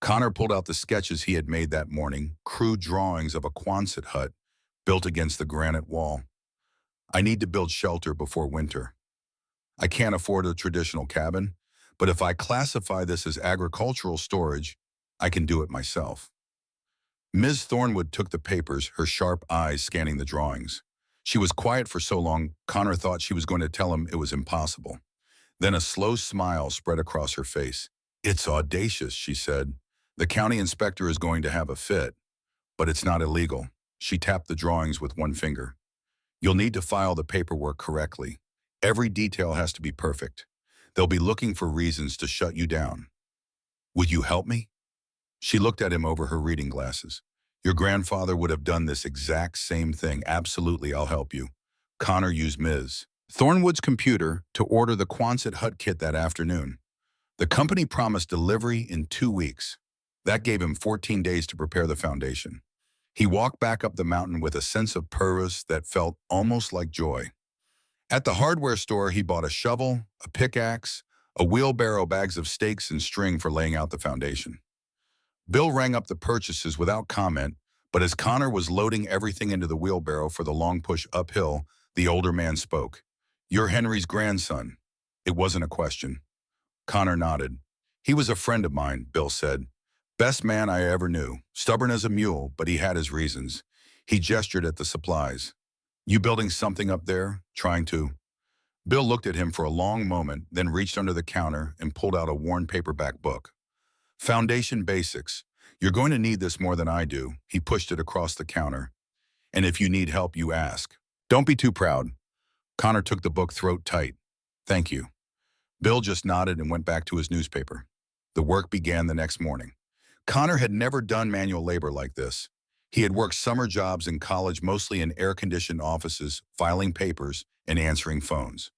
Connor pulled out the sketches he had made that morning, crude drawings of a Quonset hut built against the granite wall. "I need to build shelter before winter. I can't afford a traditional cabin, but if I classify this as agricultural storage, I can do it myself." Ms. Thornwood took the papers, her sharp eyes scanning the drawings. She was quiet for so long, Connor thought she was going to tell him it was impossible. Then a slow smile spread across her face. "It's audacious," she said. "The county inspector is going to have a fit, but it's not illegal." She tapped the drawings with one finger. "You'll need to file the paperwork correctly. Every detail has to be perfect. They'll be looking for reasons to shut you down. Would you help me?" She looked at him over her reading glasses. "Your grandfather would have done this exact same thing. Absolutely, I'll help you." Connor used Ms. Thornwood's computer to order the Quonset hut kit that afternoon. The company promised delivery in 2 weeks. That gave him 14 days to prepare the foundation. He walked back up the mountain with a sense of purpose that felt almost like joy. At the hardware store, he bought a shovel, a pickaxe, a wheelbarrow, bags of stakes, and string for laying out the foundation. Bill rang up the purchases without comment, but as Connor was loading everything into the wheelbarrow for the long push uphill, the older man spoke. "You're Henry's grandson." It wasn't a question. Connor nodded. "He was a friend of mine," Bill said. "Best man I ever knew. Stubborn as a mule, but he had his reasons." He gestured at the supplies. "You building something up there? Trying to?" Bill looked at him for a long moment, then reached under the counter and pulled out a worn paperback book. Foundation Basics. You're going to need this more than I do. He pushed it across the counter. And if you need help, you ask. Don't be too proud. Connor took the book throat tight. Thank you. Bill just nodded and went back to his newspaper. The work began the next morning. Connor had never done manual labor like this. He had worked summer jobs in college, mostly in air-conditioned offices, filing papers, and answering phones.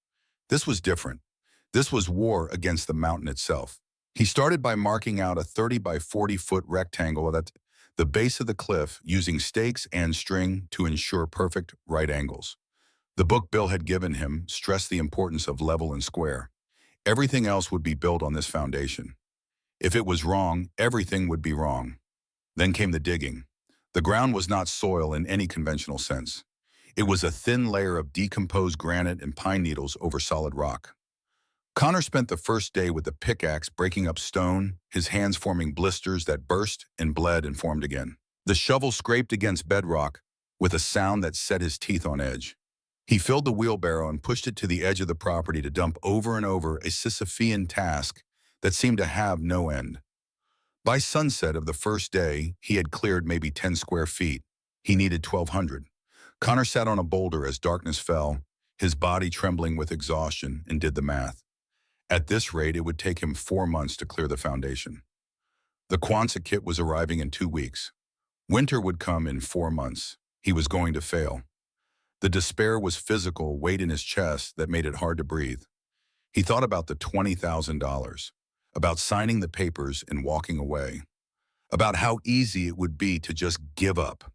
This was different. This was war against the mountain itself. He started by marking out a 30 by 40-foot rectangle at the base of the cliff using stakes and string to ensure perfect right angles. The book Bill had given him stressed the importance of level and square. Everything else would be built on this foundation. If it was wrong, everything would be wrong. Then came the digging. The ground was not soil in any conventional sense. It was a thin layer of decomposed granite and pine needles over solid rock. Connor spent the first day with the pickaxe breaking up stone, his hands forming blisters that burst and bled and formed again. The shovel scraped against bedrock with a sound that set his teeth on edge. He filled the wheelbarrow and pushed it to the edge of the property to dump over and over a Sisyphean task that seemed to have no end. By sunset of the first day, he had cleared maybe 10 square feet. He needed 1,200. Connor sat on a boulder as darkness fell, his body trembling with exhaustion, and did the math. At this rate, it would take him 4 months to clear the foundation. The Quonset kit was arriving in 2 weeks. Winter would come in 4 months. He was going to fail. The despair was physical, weight in his chest that made it hard to breathe. He thought about the $20,000, about signing the papers and walking away, about how easy it would be to just give up.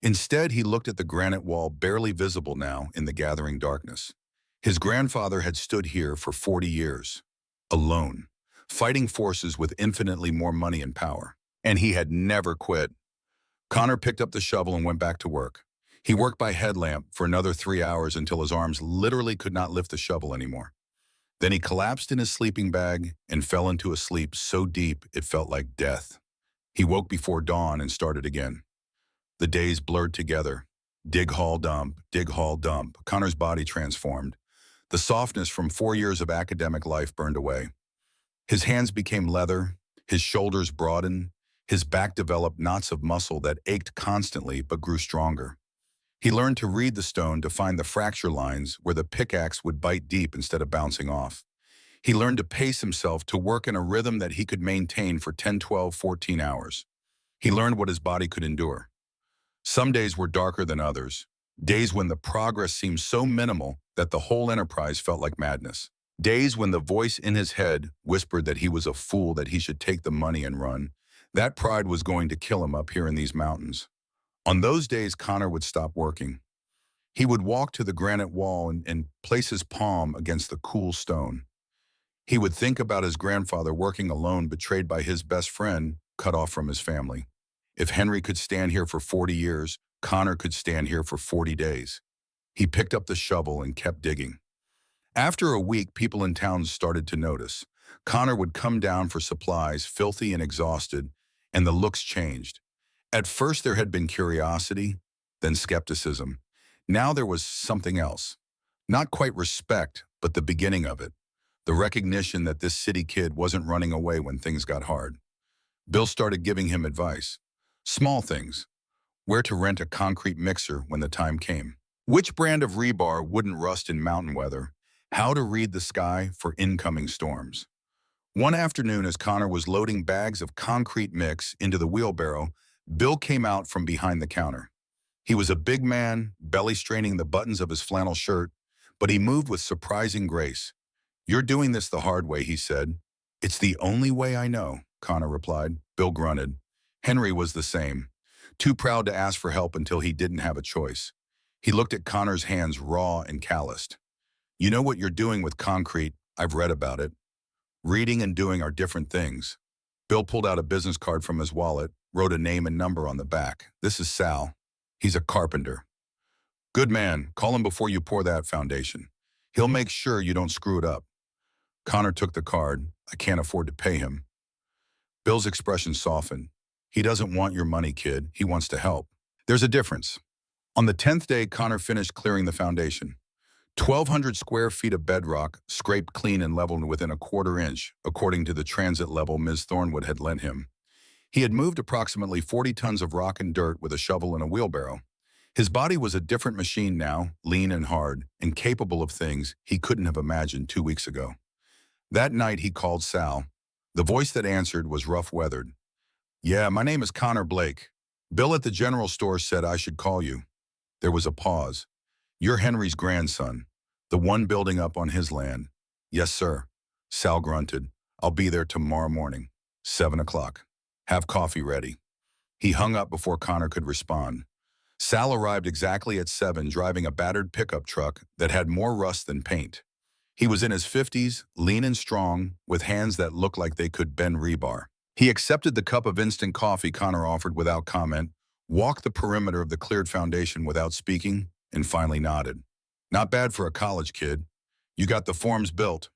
Instead, he looked at the granite wall barely visible now in the gathering darkness. His grandfather had stood here for 40 years, alone, fighting forces with infinitely more money and power. And he had never quit. Connor picked up the shovel and went back to work. He worked by headlamp for another 3 hours until his arms literally could not lift the shovel anymore. Then he collapsed in his sleeping bag and fell into a sleep so deep it felt like death. He woke before dawn and started again. The days blurred together. Dig, haul, dump, dig, haul, dump. Connor's body transformed. The softness from 4 years of academic life burned away. His hands became leather, his shoulders broadened, his back developed knots of muscle that ached constantly but grew stronger. He learned to read the stone to find the fracture lines where the pickaxe would bite deep instead of bouncing off. He learned to pace himself to work in a rhythm that he could maintain for 10, 12, 14 hours. He learned what his body could endure. Some days were darker than others, days when the progress seemed so minimal that the whole enterprise felt like madness. Days when the voice in his head whispered that he was a fool, that he should take the money and run. That pride was going to kill him up here in these mountains. On those days, Connor would stop working. He would walk to the granite wall and place his palm against the cool stone. He would think about his grandfather working alone, betrayed by his best friend, cut off from his family. If Henry could stand here for 40 years, Connor could stand here for 40 days. He picked up the shovel and kept digging. After a week, people in town started to notice. Connor would come down for supplies, filthy and exhausted, and the looks changed. At first, there had been curiosity, then skepticism. Now there was something else. Not quite respect, but the beginning of it. The recognition that this city kid wasn't running away when things got hard. Bill started giving him advice. Small things. Where to rent a concrete mixer when the time came. Which brand of rebar wouldn't rust in mountain weather. How to read the sky for incoming storms. One afternoon, as Connor was loading bags of concrete mix into the wheelbarrow, Bill came out from behind the counter. He was a big man, belly straining the buttons of his flannel shirt, but he moved with surprising grace. "You're doing this the hard way," he said. "It's the only way I know," Connor replied. Bill grunted. Henry was the same, too proud to ask for help until he didn't have a choice. He looked at Connor's hands, raw and calloused. "You know what you're doing with concrete. I've read about it. Reading and doing are different things." Bill pulled out a business card from his wallet, wrote a name and number on the back. "This is Sal. He's a carpenter." "Good man. Call him before you pour that foundation. He'll make sure you don't screw it up." Connor took the card. "I can't afford to pay him." Bill's expression softened. "He doesn't want your money, kid. He wants to help. There's a difference." On the 10th day, Connor finished clearing the foundation. 1,200 square feet of bedrock, scraped clean and leveled within a quarter inch, according to the transit level Ms. Thornwood had lent him. He had moved approximately 40 tons of rock and dirt with a shovel and a wheelbarrow. His body was a different machine now, lean and hard, and capable of things he couldn't have imagined 2 weeks ago. That night he called Sal. The voice that answered was rough-weathered. "Yeah, my name is Connor Blake. Bill at the general store said I should call you." There was a pause. "You're Henry's grandson, the one building up on his land." "Yes, sir." Sal grunted. "I'll be there tomorrow morning, 7 o'clock. Have coffee ready." He hung up before Connor could respond. Sal arrived exactly at 7, driving a battered pickup truck that had more rust than paint. He was in his 50s, lean and strong, with hands that looked like they could bend rebar. He accepted the cup of instant coffee Connor offered without comment, walked the perimeter of the cleared foundation without speaking, and finally nodded. "Not bad for a college kid. You got the forms built?"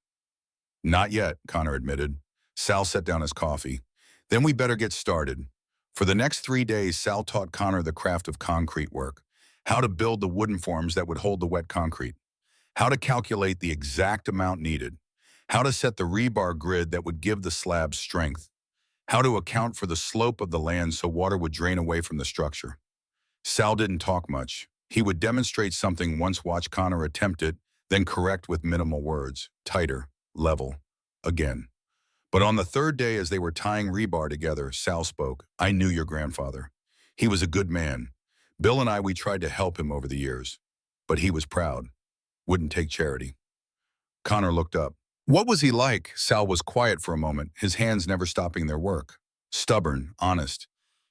"Not yet," Connor admitted. Sal set down his coffee. "Then we better get started." For the next 3 days, Sal taught Connor the craft of concrete work, how to build the wooden forms that would hold the wet concrete, how to calculate the exact amount needed, how to set the rebar grid that would give the slab strength, how to account for the slope of the land so water would drain away from the structure. Sal didn't talk much. He would demonstrate something, once watch Connor attempt it, then correct with minimal words, tighter, level, again. But on the third day, as they were tying rebar together, Sal spoke. "I knew your grandfather. He was a good man. Bill and we tried to help him over the years. But he was proud. Wouldn't take charity." Connor looked up. "What was he like?" Sal was quiet for a moment, his hands never stopping their work. "Stubborn, honest.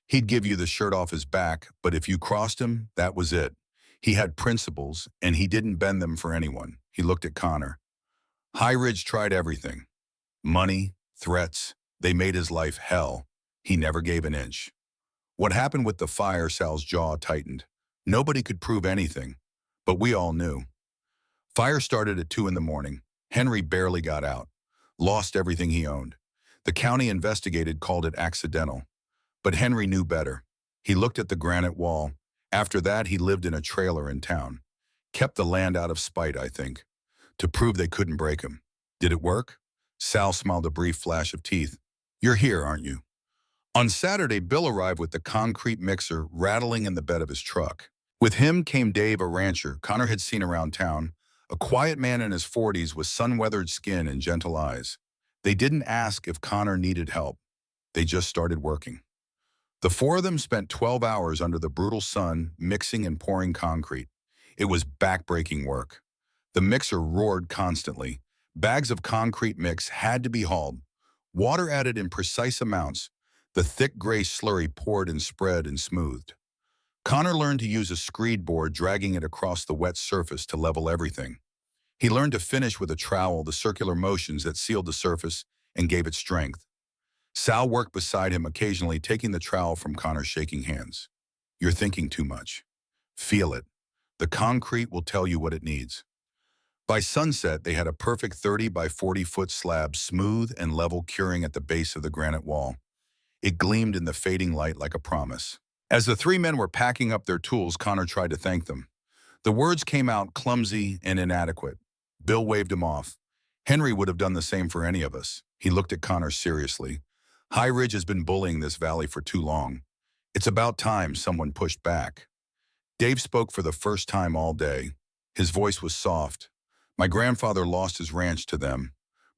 He'd give you the shirt off his back, but if you crossed him, that was it. He had principles, and he didn't bend them for anyone." He looked at Connor. "High Ridge tried everything. Money, threats. They made his life hell. He never gave an inch." "What happened with the fire?" Sal's jaw tightened. "Nobody could prove anything, but we all knew." "Fire started at 2 in the morning. Henry barely got out. Lost everything he owned. The county investigated, called it accidental. But Henry knew better. He looked at the granite wall. After that, he lived in a trailer in town. Kept the land out of spite, I think, to prove they couldn't break him. Did it work?" Sal smiled, a brief flash of teeth. "You're here, aren't you?" On Saturday, Bill arrived with the concrete mixer rattling in the bed of his truck. With him came Dave, a rancher Connor had seen around town, a quiet man in his 40s with sun-weathered skin and gentle eyes. They didn't ask if Connor needed help. They just started working. The four of them spent 12 hours under the brutal sun, mixing and pouring concrete. It was back-breaking work. The mixer roared constantly. Bags of concrete mix had to be hauled. Water added in precise amounts. The thick gray slurry poured and spread and smoothed. Connor learned to use a screed board, dragging it across the wet surface to level everything. He learned to finish with a trowel, the circular motions that sealed the surface and gave it strength. Sal worked beside him, occasionally taking the trowel from Connor, shaking hands. "You're thinking too much. Feel it. The concrete will tell you what it needs." By sunset, they had a perfect 30 by 40-foot slab, smooth and level, curing at the base of the granite wall. It gleamed in the fading light like a promise. As the three men were packing up their tools, Connor tried to thank them. The words came out clumsy and inadequate. Bill waved him off. "Henry would have done the same for any of us." He looked at Connor seriously. "High Ridge has been bullying this valley for too long. It's about time someone pushed back." Dave spoke for the first time all day. His voice was soft. "My grandfather lost his ranch to them.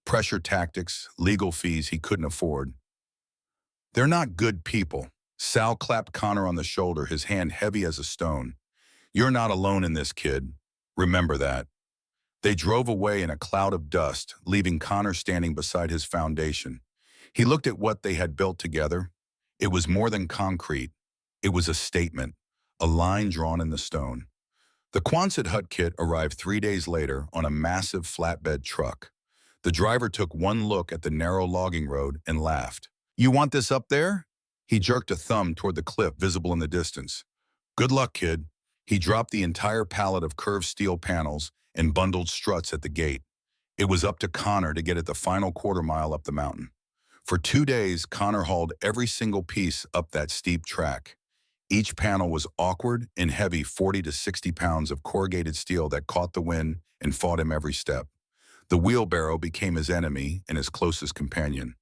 Pressure tactics, legal fees he couldn't afford. They're not good people." Sal clapped Connor on the shoulder, his hand heavy as a stone. "You're not alone in this, kid. Remember that." They drove away in a cloud of dust, leaving Connor standing beside his foundation. He looked at what they had built together. It was more than concrete. It was a statement, a line drawn in the stone. The Quonset hut kit arrived 3 days later on a massive flatbed truck. The driver took one look at the narrow logging road and laughed. "You want this up there?" He jerked a thumb toward the cliff visible in the distance. "Good luck, kid." He dropped the entire pallet of curved steel panels and bundled struts at the gate. It was up to Connor to get it the final quarter mile up the mountain. For 2 days, Connor hauled every single piece up that steep track. Each panel was awkward and heavy, 40 to 60 pounds of corrugated steel that caught the wind and fought him every step. The wheelbarrow became his enemy and his closest companion.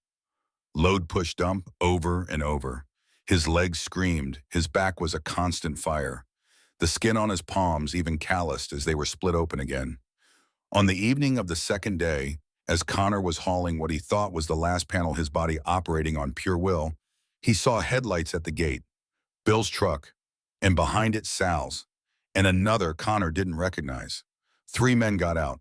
Load push dump over and over. His legs screamed, his back was a constant fire. The skin on his palms even calloused as they were split open again. On the evening of the second day, as Connor was hauling what he thought was the last panel, his body operating on pure will, he saw headlights at the gate, Bill's truck, and behind it Sal's, and another Connor didn't recognize. 3 men got out.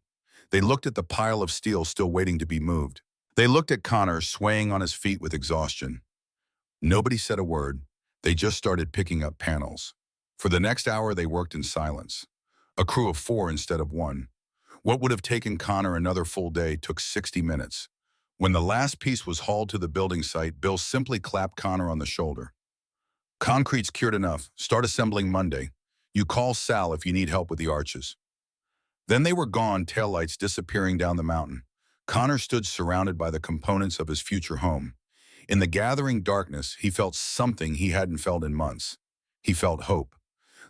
They looked at the pile of steel still waiting to be moved. They looked at Connor swaying on his feet with exhaustion. Nobody said a word. They just started picking up panels. For the next hour, they worked in silence. A crew of 4 instead of 1. What would have taken Connor another full day took 60 minutes. When the last piece was hauled to the building site, Bill simply clapped Connor on the shoulder. "Concrete's cured enough. Start assembling Monday. You call Sal if you need help with the arches." Then they were gone, taillights disappearing down the mountain. Connor stood surrounded by the components of his future home. In the gathering darkness, he felt something he hadn't felt in months. He felt hope.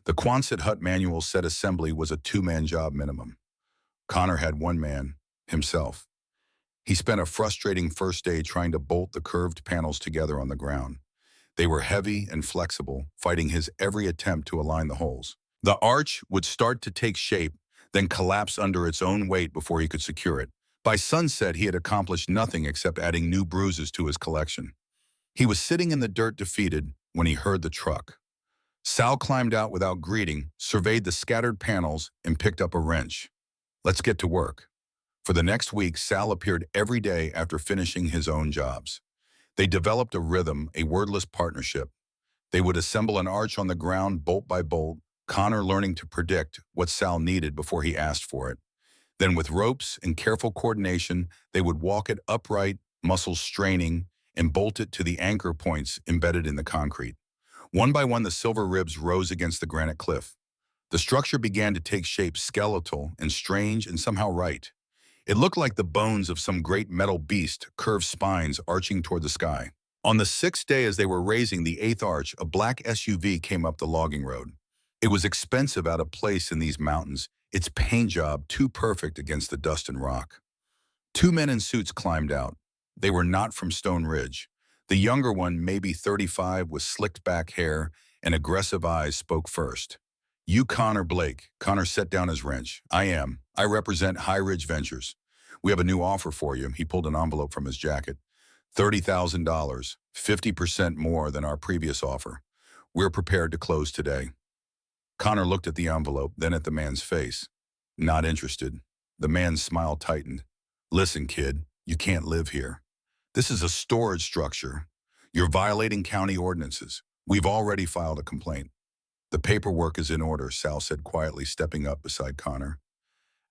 The Quonset hut manual said assembly was a 2-man job minimum. Connor had 1 man, himself. He spent a frustrating first day trying to bolt the curved panels together on the ground. They were heavy and flexible, fighting his every attempt to align the holes. The arch would start to take shape, then collapse under its own weight before he could secure it. By sunset, he had accomplished nothing except adding new bruises to his collection. He was sitting in the dirt defeated when he heard the truck. Sal climbed out without greeting, surveyed the scattered panels, and picked up a wrench. "Let's get to work." For the next week, Sal appeared every day after finishing his own jobs. They developed a rhythm, a wordless partnership. They would assemble an arch on the ground bolt by bolt, Connor learning to predict what Sal needed before he asked for it. Then with ropes and careful coordination, they would walk it upright, muscles straining, and bolt it to the anchor points embedded in the concrete. One by one, the silver ribs rose against the granite cliff. The structure began to take shape, skeletal and strange and somehow right. It looked like the bones of some great metal beast, curved spines arching toward the sky. On the 6th day, as they were raising the 8th arch, a black SUV came up the logging road. It was expensive, out of place in these mountains, its paint job too perfect against the dust and rock. 2 men in suits climbed out. They were not from Stone Ridge. The younger one, maybe 35, with slicked back hair and aggressive eyes, spoke first. "You Connor Blake." Connor set down his wrench. "I am. I represent High Ridge Ventures. We have a new offer for you." He pulled an envelope from his jacket. $30,000, 50% more than our previous offer. We're prepared to close today. Connor looked at the envelope, then at the man's face. Not interested. The man's smile tightened. "Listen, kid, you can't live here. This is a storage structure. You're violating county ordinances. We've already filed a complaint." "The paperwork is in order," Sal said quietly, stepping up beside Connor.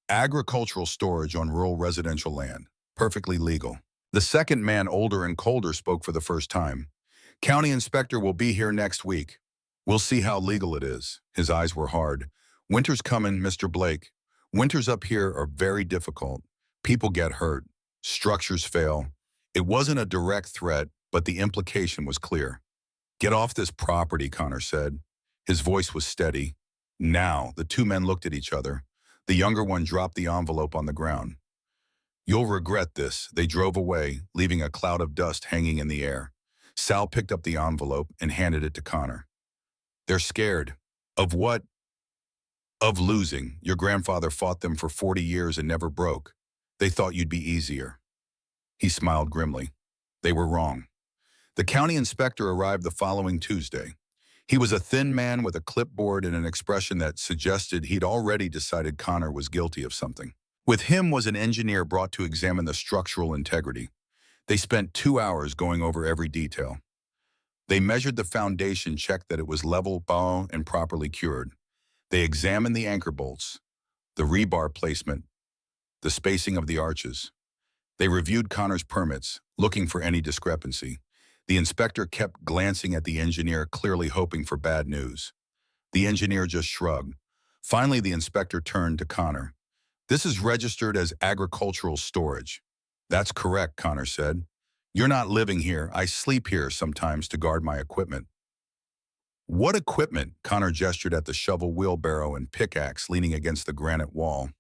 "Agricultural storage on rural residential land. Perfectly legal." The second man, older and colder, spoke for the first time. "County inspector will be here next week. We'll see how legal it is." His eyes were hard. "Winter's coming, Mr. Blake. Winters up here are very difficult. People get hurt. Structures fail." It wasn't a direct threat, but the implication was clear. "Get off this property," Connor said. His voice was steady. Now, the 2 men looked at each other. The younger one dropped the envelope on the ground. "You'll regret this." They drove away, leaving a cloud of dust hanging in the air. Sal picked up the envelope and handed it to Connor. "They're scared." "Of what?" "Of losing. Your grandfather fought them for 40 years and never broke. They thought you'd be easier." He smiled grimly. They were wrong. The county inspector arrived the following Tuesday. He was a thin man with a clipboard and an expression that suggested he'd already decided Connor was guilty of something. With him was an engineer brought to examine the structural integrity. They spent 2 hours going over every detail. They measured the foundation, checked that it was level, bow, and properly cured. They examined the anchor bolts, the rebar placement, the spacing of the arches. They reviewed Connor's permits, looking for any discrepancy. The inspector kept glancing at the engineer, clearly hoping for bad news. The engineer just shrugged. Finally, the inspector turned to Connor. "This is registered as agricultural storage." "That's correct," Connor said. "You're not living here. I sleep here sometimes to guard my equipment." What equipment? Connor gestured at the shovel, wheelbarrow, and pickaxe leaning against the granite wall.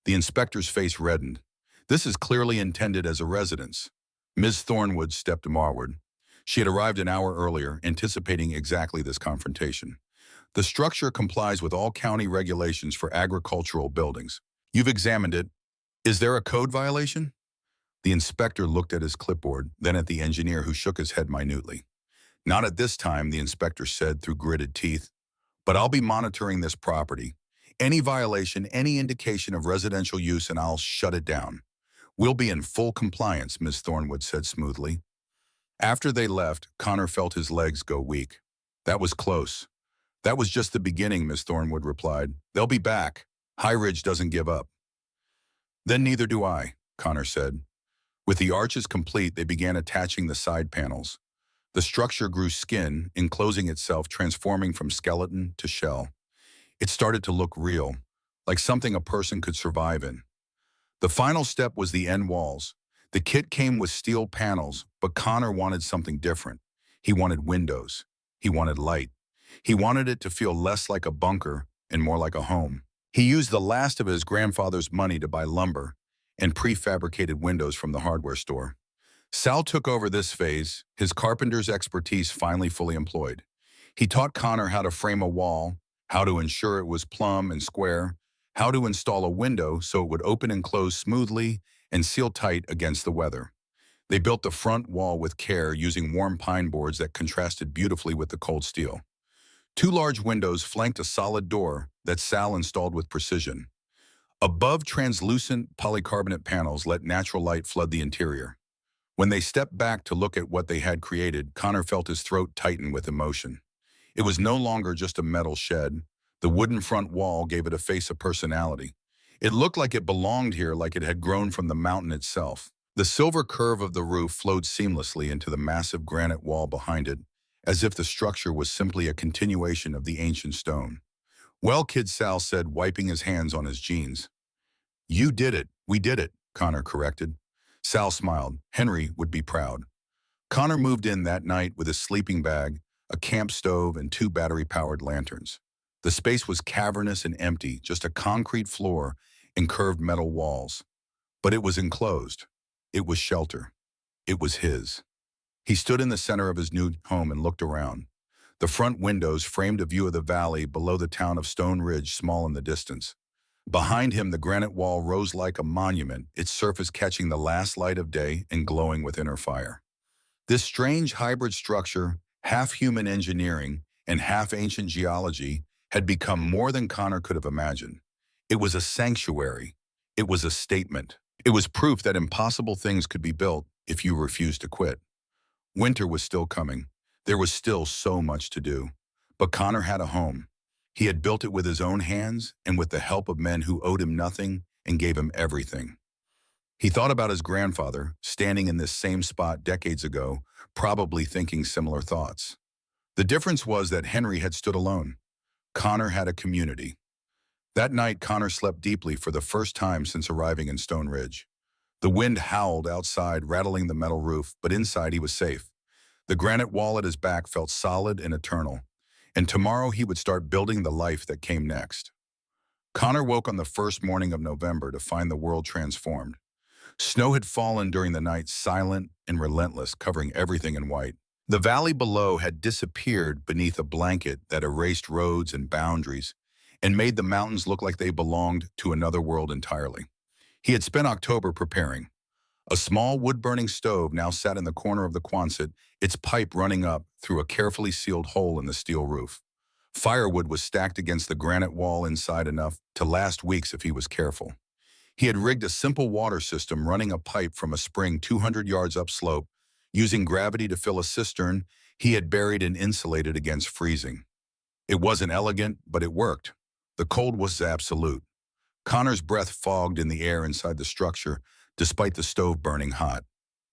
The inspector's face reddened. This is clearly intended as a residence. Ms. Thornwood stepped forward. She had arrived an hour earlier, anticipating exactly this confrontation. The structure complies with all county regulations for agricultural buildings. You've examined it. Is there a code violation? The inspector looked at his clipboard, then at the engineer, who shook his head minutely. Not at this time, the inspector said through gritted teeth. But I'll be monitoring this property. Any violation, any indication of residential use, and I'll shut it down. We'll be in full compliance, Ms. Thornwood said smoothly. After they left, Connor felt his legs go weak. That was close. That was just the beginning, Ms. Thornwood replied. They'll be back. High Ridge doesn't give up. Then neither do I, Connor said. With the arches complete, they began attaching the side panels. The structure grew skin, enclosing itself, transforming from skeleton to shell. It started to look real, like something a person could survive in. The final step was the end walls. The kit came with steel panels, but Connor wanted something different. He wanted windows. He wanted light. He wanted it to feel less like a bunker and more like a home. He used the last of his grandfather's money to buy lumber and prefabricated windows from the hardware store. Sal took over this phase, his carpenter's expertise finally fully employed. He taught Connor how to frame a wall, how to ensure it was plumb and square, how to install a window so it would open and close smoothly and seal tight against the weather. They built the front wall with care, using warm pine boards that contrasted beautifully with the cold steel. 2 large windows flanked a solid door that Sal installed with precision. Above, translucent polycarbonate panels let natural light flood the interior. When they stepped back to look at what they had created, Connor felt his throat tighten with emotion. It was no longer just a metal shed. The wooden front wall gave it a face of personality. It looked like it belonged here, like it had grown from the mountain itself. The silver curve of the roof flowed seamlessly into the massive granite wall behind it, as if the structure was simply a continuation of the ancient stone. Well, kid, Sal said, wiping his hands on his jeans. You did it. We did it, Connor corrected. Sal smiled. Henry would be proud. Connor moved in that night with his sleeping bag, a camp stove, and 2 battery-powered lanterns. The space was cavernous and empty, just a concrete floor and curved metal walls. But it was enclosed. It was shelter. It was his. He stood in the center of his new home and looked around. The front windows framed a view of the valley below the town of Stone Ridge, small in the distance. Behind him, the granite wall rose like a monument, its surface catching the last light of day and glowing with inner fire. This strange hybrid structure, half human engineering and half ancient geology, had become more than Connor could have imagined. It was a sanctuary. It was a statement. It was proof that impossible things could be built if you refused to quit. Winter was still coming. There was still so much to do. But Connor had a home. He had built it with his own hands and with the help of men who owed him nothing and gave him everything. He thought about his grandfather, standing in this same spot decades ago, probably thinking similar thoughts. The difference was that Henry had stood alone. Connor had a community. That night, Connor slept deeply for the first time since arriving in Stone Ridge. The wind howled outside, rattling the metal roof, but inside he was safe. The granite wall at his back felt solid and eternal, and tomorrow he would start building the life that came next. Connor woke on the first morning of November to find the world transformed. Snow had fallen during the night, silent and relentless, covering everything in white. The valley below had disappeared beneath a blanket that erased roads and boundaries and made the mountains look like they belonged to another world entirely. He had spent October preparing. A small wood-burning stove now sat in the corner of the Quonset, its pipe running up through a carefully sealed hole in the steel roof. Firewood was stacked against the granite wall inside, enough to last weeks if he was careful. He had rigged a simple water system, running a pipe from a spring 200 yards upslope. Using gravity to fill a cistern he had buried and insulated against freezing. It wasn't elegant, but it worked. The cold was absolute. Connor's breath fogged in the air inside the structure, despite the stove burning hot.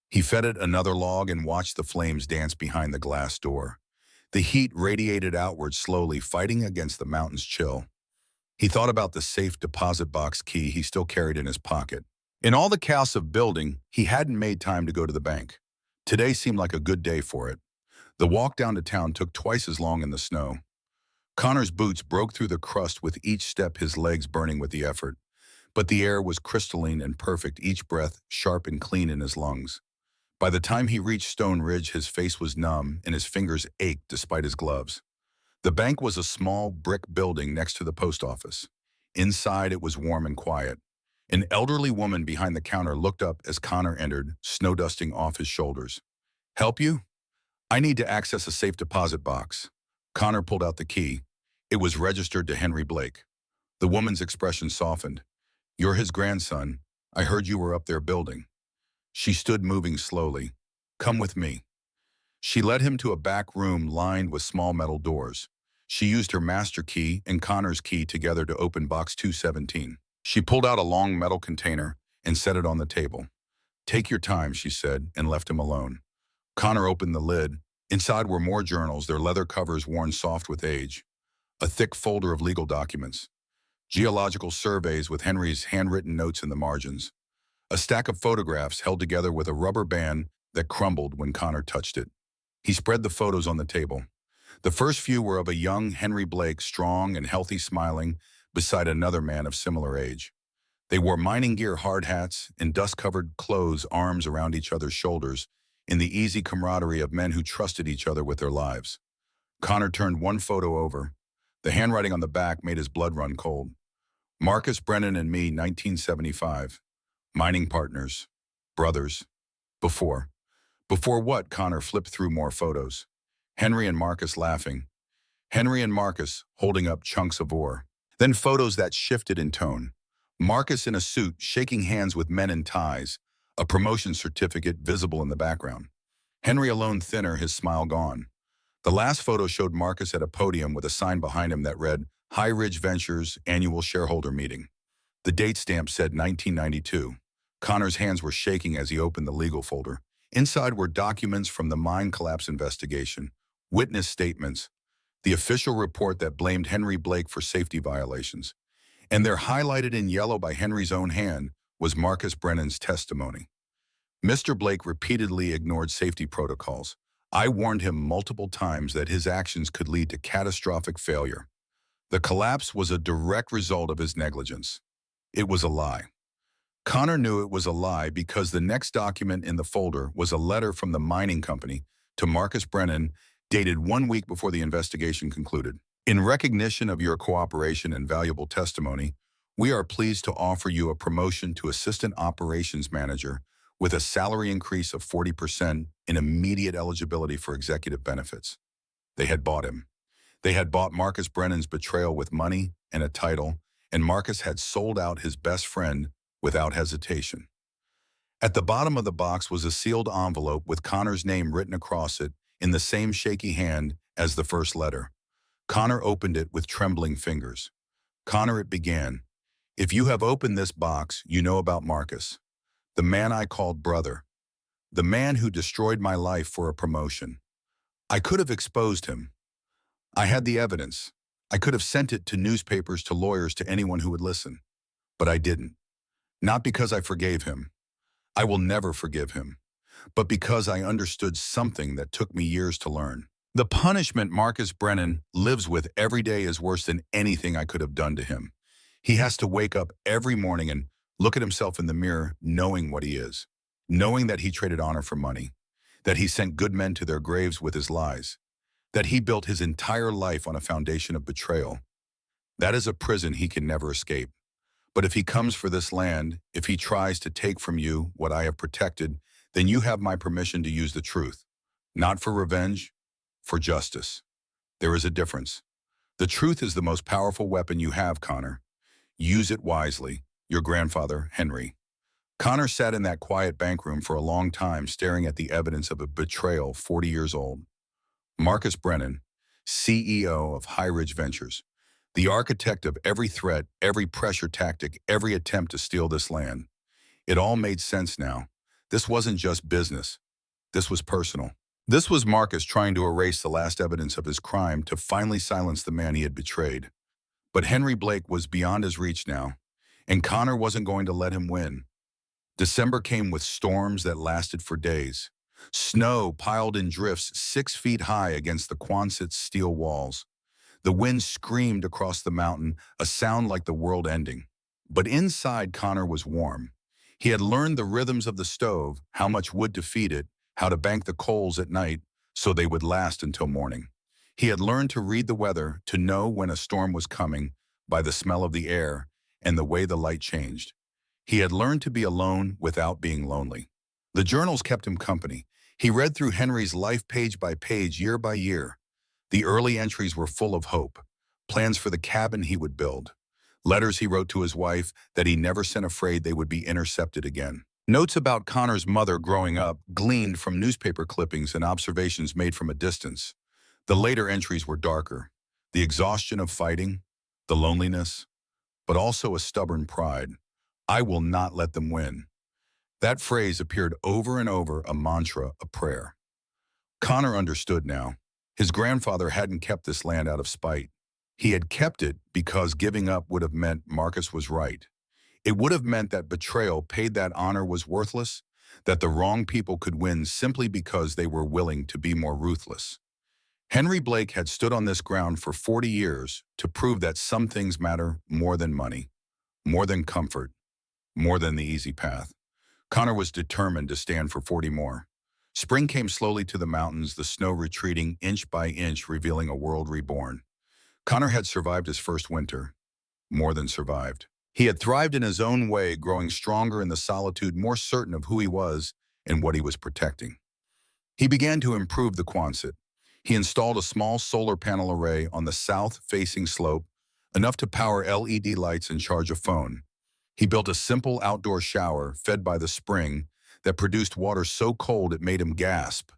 He fed it another log and watched the flames dance behind the glass door. The heat radiated outward slowly, fighting against the mountain's chill. He thought about the safe deposit box key he still carried in his pocket. In all the chaos of building, he hadn't made time to go to the bank. Today seemed like a good day for it. The walk down to town took twice as long in the snow. Connor's boots broke through the crust with each step, his legs burning with the effort. But the air was crystalline and perfect, each breath sharp and clean in his lungs. By the time he reached Stone Ridge, his face was numb and his fingers ached despite his gloves. The bank was a small brick building next to the post office. Inside, it was warm and quiet. An elderly woman behind the counter looked up as Connor entered, snow dusting off his shoulders. "Help you? I need to access a safe deposit box." Connor pulled out the key. It was registered to Henry Blake. The woman's expression softened. "You're his grandson. I heard you were up there building." She stood moving slowly. "Come with me." She led him to a back room lined with small metal doors. She used her master key and Connor's key together to open box 217. She pulled out a long metal container and set it on the table. "Take your time," she said, and left him alone. Connor opened the lid. Inside were more journals, their leather covers worn soft with age. A thick folder of legal documents. Geological surveys with Henry's handwritten notes in the margins. A stack of photographs held together with a rubber band that crumbled when Connor touched it. He spread the photos on the table. The first few were of a young Henry Blake, strong and healthy, smiling beside another man of similar age. They wore mining gear, hard hats, and dust-covered clothes, arms around each other's shoulders, in the easy camaraderie of men who trusted each other with their lives. Connor turned one photo over. The handwriting on the back made his blood run cold. "Marcus Brennan and me, 1975. Mining partners. Brothers. Before." Before what? Connor flipped through more photos. Henry and Marcus laughing. Henry and Marcus holding up chunks of ore. Then photos that shifted in tone. Marcus in a suit, shaking hands with men in ties, a promotion certificate visible in the background. Henry alone, thinner, his smile gone. The last photo showed Marcus at a podium with a sign behind him that read, "High Ridge Ventures Annual Shareholder Meeting." The date stamp said 1992. Connor's hands were shaking as he opened the legal folder. Inside were documents from the mine collapse investigation, witness statements, the official report that blamed Henry Blake for safety violations, and there, highlighted in yellow by Henry's own hand, was Marcus Brennan's testimony. "Mr. Blake repeatedly ignored safety protocols. I warned him multiple times that his actions could lead to catastrophic failure. The collapse was a direct result of his negligence." It was a lie. Connor knew it was a lie because the next document in the folder was a letter from the mining company to Marcus Brennan, dated 1 week before the investigation concluded. "In recognition of your cooperation and valuable testimony, we are pleased to offer you a promotion to Assistant Operations Manager with a salary increase of 40% and immediate eligibility for executive benefits." They had bought him. They had bought Marcus Brennan's betrayal with money and a title, and Marcus had sold out his best friend without hesitation. At the bottom of the box was a sealed envelope with Connor's name written across it in the same shaky hand as the first letter. Connor opened it with trembling fingers. "Connor," it began, "if you have opened this box, you know about Marcus, the man I called brother, the man who destroyed my life for a promotion. I could have exposed him. I had the evidence. I could have sent it to newspapers, to lawyers, to anyone who would listen. But I didn't. Not because I forgave him. I will never forgive him. But because I understood something that took me years to learn. The punishment Marcus Brennan lives with every day is worse than anything I could have done to him. He has to wake up every morning and look at himself in the mirror knowing what he is, knowing that he traded honor for money, that he sent good men to their graves with his lies, that he built his entire life on a foundation of betrayal. That is a prison he can never escape. But if he comes for this land, if he tries to take from you what I have protected, then you have my permission to use the truth. Not for revenge, for justice. There is a difference. The truth is the most powerful weapon you have, Connor. Use it wisely. Your grandfather, Henry." Connor sat in that quiet bank room for a long time, staring at the evidence of a betrayal 40 years old. Marcus Brennan, CEO of High Ridge Ventures, the architect of every threat, every pressure tactic, every attempt to steal this land. It all made sense now. This wasn't just business. This was personal. This was Marcus trying to erase the last evidence of his crime to finally silence the man he had betrayed. But Henry Blake was beyond his reach now, and Connor wasn't going to let him win. December came with storms that lasted for days. Snow piled in drifts 6 feet high against the Quonset steel walls. The wind screamed across the mountain, a sound like the world ending. But inside, Connor was warm. He had learned the rhythms of the stove, how much wood to feed it, how to bank the coals at night so they would last until morning. He had learned to read the weather, to know when a storm was coming by the smell of the air and the way the light changed. He had learned to be alone without being lonely. The journals kept him company. He read through Henry's life page by page, year by year. The early entries were full of hope, plans for the cabin he would build, letters he wrote to his wife that he never sent afraid they would be intercepted again. Notes about Connor's mother growing up, gleaned from newspaper clippings and observations made from a distance. The later entries were darker. The exhaustion of fighting, the loneliness, but also a stubborn pride. I will not let them win. That phrase appeared over and over, a mantra, a prayer. Connor understood now. His grandfather hadn't kept this land out of spite. He had kept it because giving up would have meant Marcus was right. It would have meant that betrayal paid that honor was worthless, that the wrong people could win simply because they were willing to be more ruthless. Henry Blake had stood on this ground for 40 years to prove that some things matter more than money, more than comfort, more than the easy path. Connor was determined to stand for 40 more. Spring came slowly to the mountains, the snow retreating inch by inch, revealing a world reborn. Connor had survived his first winter, more than survived. He had thrived in his own way, growing stronger in the solitude, more certain of who he was and what he was protecting. He began to improve the Quonset. He installed a small solar panel array on the south-facing slope, enough to power LED lights and charge a phone. He built a simple outdoor shower fed by the spring that produced water so cold it made him gasp,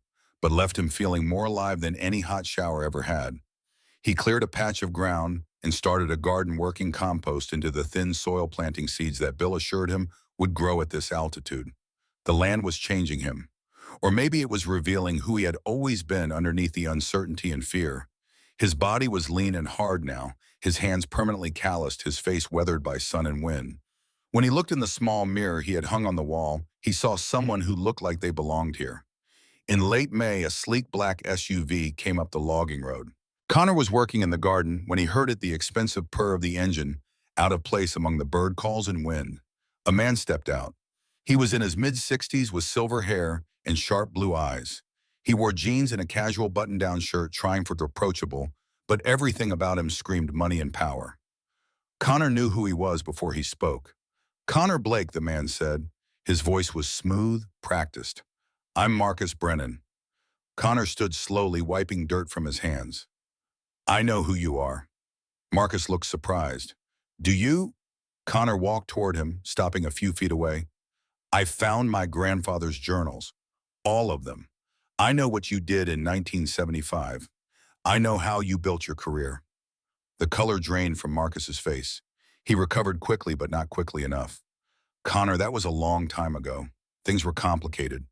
but left him feeling more alive than any hot shower ever had. He cleared a patch of ground and started a garden, working compost into the thin soil, planting seeds that Bill assured him would grow at this altitude. The land was changing him. Or maybe it was revealing who he had always been underneath the uncertainty and fear. His body was lean and hard now, his hands permanently calloused, his face weathered by sun and wind. When he looked in the small mirror he had hung on the wall, he saw someone who looked like they belonged here. In late May, a sleek black SUV came up the logging road. Connor was working in the garden when he heard it, the expensive purr of the engine, out of place among the bird calls and wind. A man stepped out. He was in his mid-60s with silver hair and sharp blue eyes. He wore jeans and a casual button-down shirt, trying for approachable, but everything about him screamed money and power. Connor knew who he was before he spoke. "Connor Blake," the man said. His voice was smooth, practiced. "I'm Marcus Brennan." Connor stood slowly, wiping dirt from his hands. "I know who you are." Marcus looked surprised. "Do you?" Connor walked toward him, stopping a few feet away. "I found my grandfather's journals. All of them. I know what you did in 1975. I know how you built your career." The color drained from Marcus's face. He recovered quickly, but not quickly enough. "Connor, that was a long time ago. Things were complicated.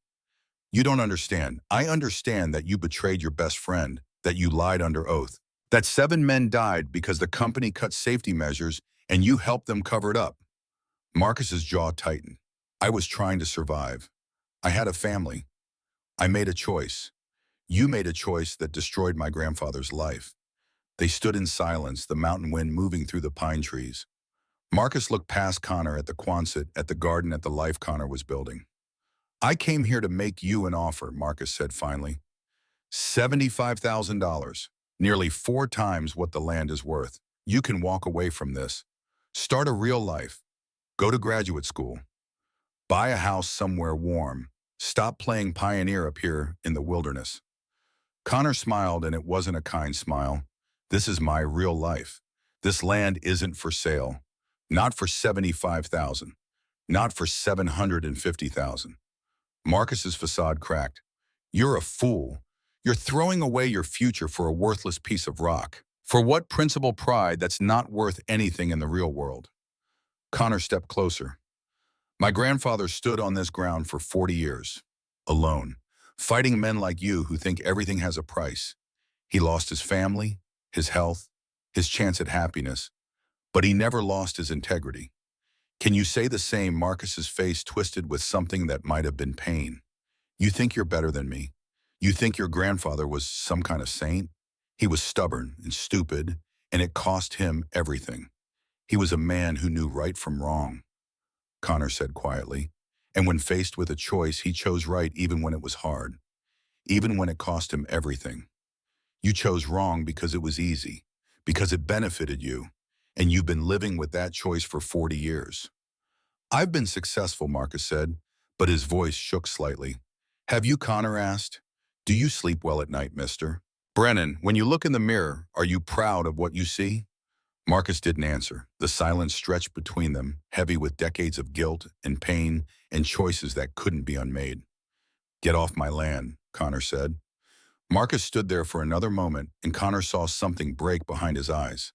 You don't understand. I understand that you betrayed your best friend, that you lied under oath, that 7 men died because the company cut safety measures and you helped them cover it up." Marcus's jaw tightened. "I was trying to survive. I had a family. I made a choice. You made a choice that destroyed my grandfather's life." They stood in silence, the mountain wind moving through the pine trees. Marcus looked past Connor, at the Quonset, at the garden, at the life Connor was building. "I came here to make you an offer," Marcus said finally. $75,000, nearly 4 times what the land is worth. You can walk away from this. Start a real life. Go to graduate school. Buy a house somewhere warm. Stop playing pioneer up here in the wilderness." Connor smiled, and it wasn't a kind smile. "This is my real life. This land isn't for sale. Not for 75,000. Not for 750,000. Marcus's facade cracked. "You're a fool. You're throwing away your future for a worthless piece of rock. For what principal pride that's not worth anything in the real world?" Connor stepped closer. "My grandfather stood on this ground for 40 years, alone, fighting men like you who think everything has a price. He lost his family, his health, his chance at happiness, but he never lost his integrity. Can you say the same?" Marcus's face twisted with something that might have been pain. "You think you're better than me. You think your grandfather was some kind of saint?" He was stubborn and stupid, and it cost him everything. He was a man who knew right from wrong, Connor said quietly. And when faced with a choice, he chose right even when it was hard, even when it cost him everything. You chose wrong because it was easy, because it benefited you, and you've been living with that choice for 40 years. I've been successful, Marcus said, but his voice shook slightly. Have you, Connor asked? Do you sleep well at night, mister? Brennan, when you look in the mirror, are you proud of what you see? Marcus didn't answer. The silence stretched between them, heavy with decades of guilt and pain and choices that couldn't be unmade. Get off my land, Connor said. Marcus stood there for another moment, and Connor saw something break behind his eyes.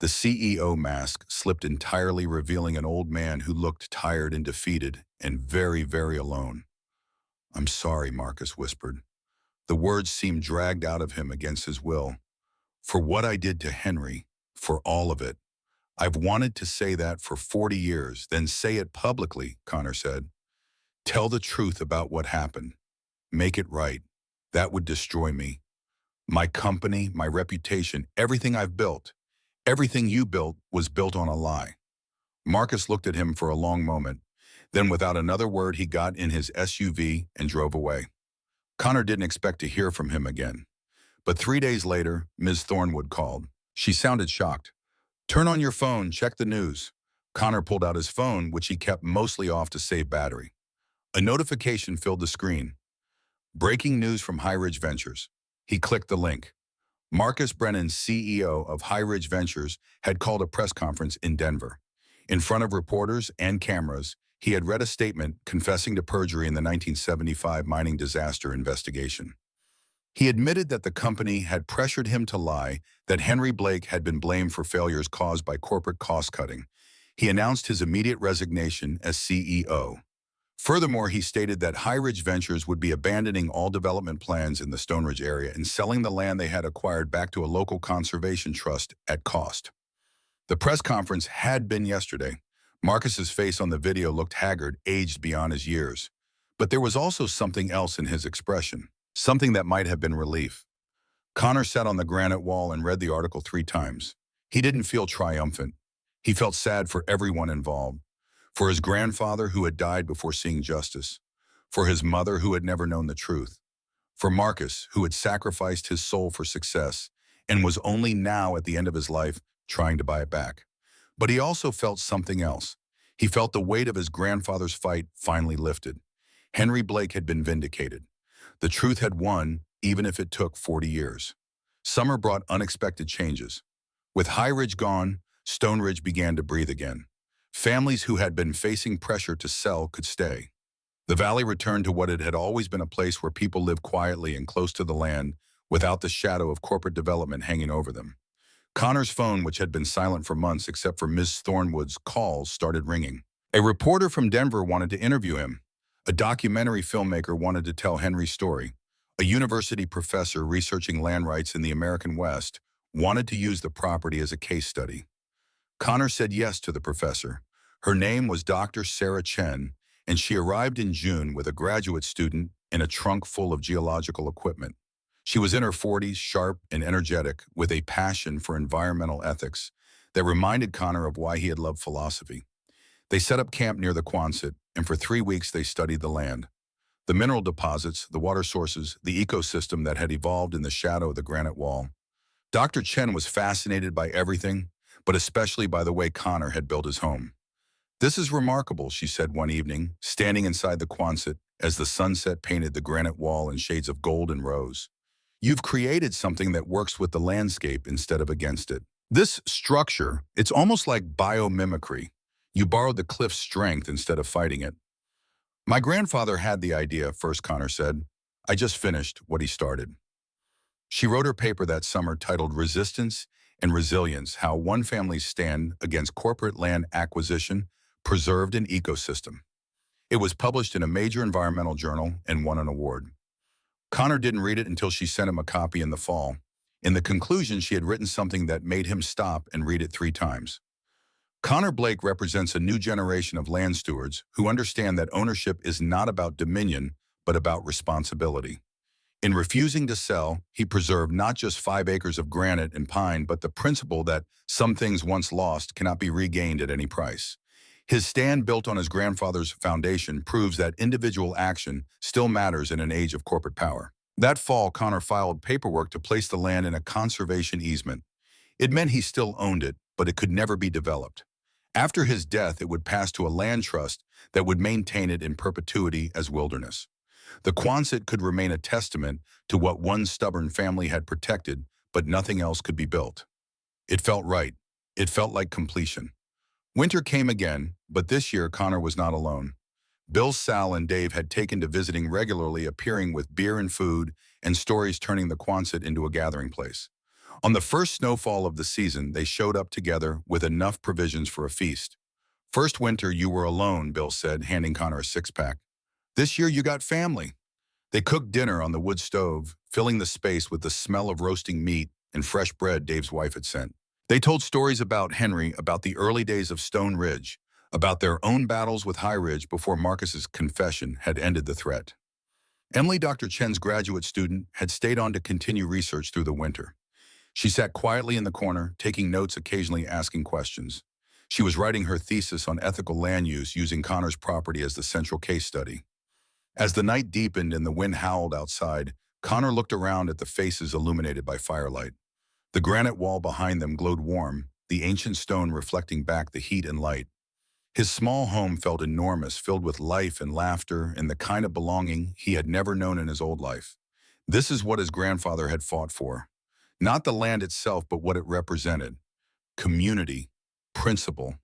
The CEO mask slipped entirely, revealing an old man who looked tired and defeated and very, very alone. I'm sorry, Marcus whispered. The words seemed dragged out of him against his will. For what I did to Henry, for all of it. I've wanted to say that for 40 years, then say it publicly, Connor said. Tell the truth about what happened. Make it right. That would destroy me. My company, my reputation, everything I've built, everything you built was built on a lie. Marcus looked at him for a long moment. Then without another word, he got in his SUV and drove away. Connor didn't expect to hear from him again. But 3 days later, Ms. Thornwood called. She sounded shocked. Turn on your phone, check the news. Connor pulled out his phone, which he kept mostly off to save battery. A notification filled the screen. Breaking news from High Ridge Ventures. He clicked the link. Marcus Brennan, CEO of High Ridge Ventures, had called a press conference in Denver. In front of reporters and cameras, he had read a statement confessing to perjury in the 1975 mining disaster investigation. He admitted that the company had pressured him to lie, that Henry Blake had been blamed for failures caused by corporate cost-cutting. He announced his immediate resignation as CEO. Furthermore, he stated that High Ridge Ventures would be abandoning all development plans in the Stone Ridge area and selling the land they had acquired back to a local conservation trust at cost. The press conference had been yesterday. Marcus's face on the video looked haggard, aged beyond his years. But there was also something else in his expression, something that might have been relief. Connor sat on the granite wall and read the article 3 times. He didn't feel triumphant. He felt sad for everyone involved. For his grandfather who had died before seeing justice. For his mother who had never known the truth. For Marcus who had sacrificed his soul for success and was only now at the end of his life trying to buy it back. But he also felt something else. He felt the weight of his grandfather's fight finally lifted. Henry Blake had been vindicated. The truth had won, even if it took 40 years. Summer brought unexpected changes. With High Ridge gone, Stone Ridge began to breathe again. Families who had been facing pressure to sell could stay. The valley returned to what it had always been, a place where people lived quietly and close to the land, without the shadow of corporate development hanging over them. Connor's phone, which had been silent for months except for Ms. Thornwood's calls, started ringing. A reporter from Denver wanted to interview him. A documentary filmmaker wanted to tell Henry's story. A university professor researching land rights in the American West wanted to use the property as a case study. Connor said yes to the professor. Her name was Dr. Sarah Chen, and she arrived in June with a graduate student in a trunk full of geological equipment. She was in her 40s, sharp and energetic, with a passion for environmental ethics that reminded Connor of why he had loved philosophy. They set up camp near the Quonset, and for 3 weeks they studied the land. The mineral deposits, the water sources, the ecosystem that had evolved in the shadow of the granite wall. Dr. Chen was fascinated by everything, but especially by the way Connor had built his home. This is remarkable, she said one evening, standing inside the Quonset as the sunset painted the granite wall in shades of gold and rose. You've created something that works with the landscape instead of against it. This structure, it's almost like biomimicry. You borrowed the cliff's strength instead of fighting it. My grandfather had the idea, first, Connor said. I just finished what he started. She wrote her paper that summer titled Resistance and Resilience: How One Family's Stand Against Corporate Land Acquisition Preserved an Ecosystem. It was published in a major environmental journal and won an award. Connor didn't read it until she sent him a copy in the fall. In the conclusion, she had written something that made him stop and read it 3 times. Connor Blake represents a new generation of land stewards who understand that ownership is not about dominion, but about responsibility. In refusing to sell, he preserved not just 5 acres of granite and pine, but the principle that some things once lost cannot be regained at any price. His stand, built on his grandfather's foundation, proves that individual action still matters in an age of corporate power. That fall, Connor filed paperwork to place the land in a conservation easement. It meant he still owned it, but it could never be developed. After his death, it would pass to a land trust that would maintain it in perpetuity as wilderness. The Quonset could remain a testament to what one stubborn family had protected, but nothing else could be built. It felt right. It felt like completion. Winter came again, but this year Connor was not alone. Bill, Sal, and Dave had taken to visiting regularly, appearing with beer and food and stories, turning the Quonset into a gathering place. On the first snowfall of the season, they showed up together with enough provisions for a feast. "First winter you were alone," Bill said, handing Connor a six-pack. "This year you got family." They cooked dinner on the wood stove, filling the space with the smell of roasting meat and fresh bread Dave's wife had sent. They told stories about Henry, about the early days of Stone Ridge, about their own battles with High Ridge before Marcus's confession had ended the threat. Emily, Dr. Chen's graduate student, had stayed on to continue research through the winter. She sat quietly in the corner, taking notes, occasionally asking questions. She was writing her thesis on ethical land use, using Connor's property as the central case study. As the night deepened and the wind howled outside, Connor looked around at the faces illuminated by firelight. The granite wall behind them glowed warm, the ancient stone reflecting back the heat and light. His small home felt enormous, filled with life and laughter and the kind of belonging he had never known in his old life. This is what his grandfather had fought for. Not the land itself, but what it represented. Community, principle,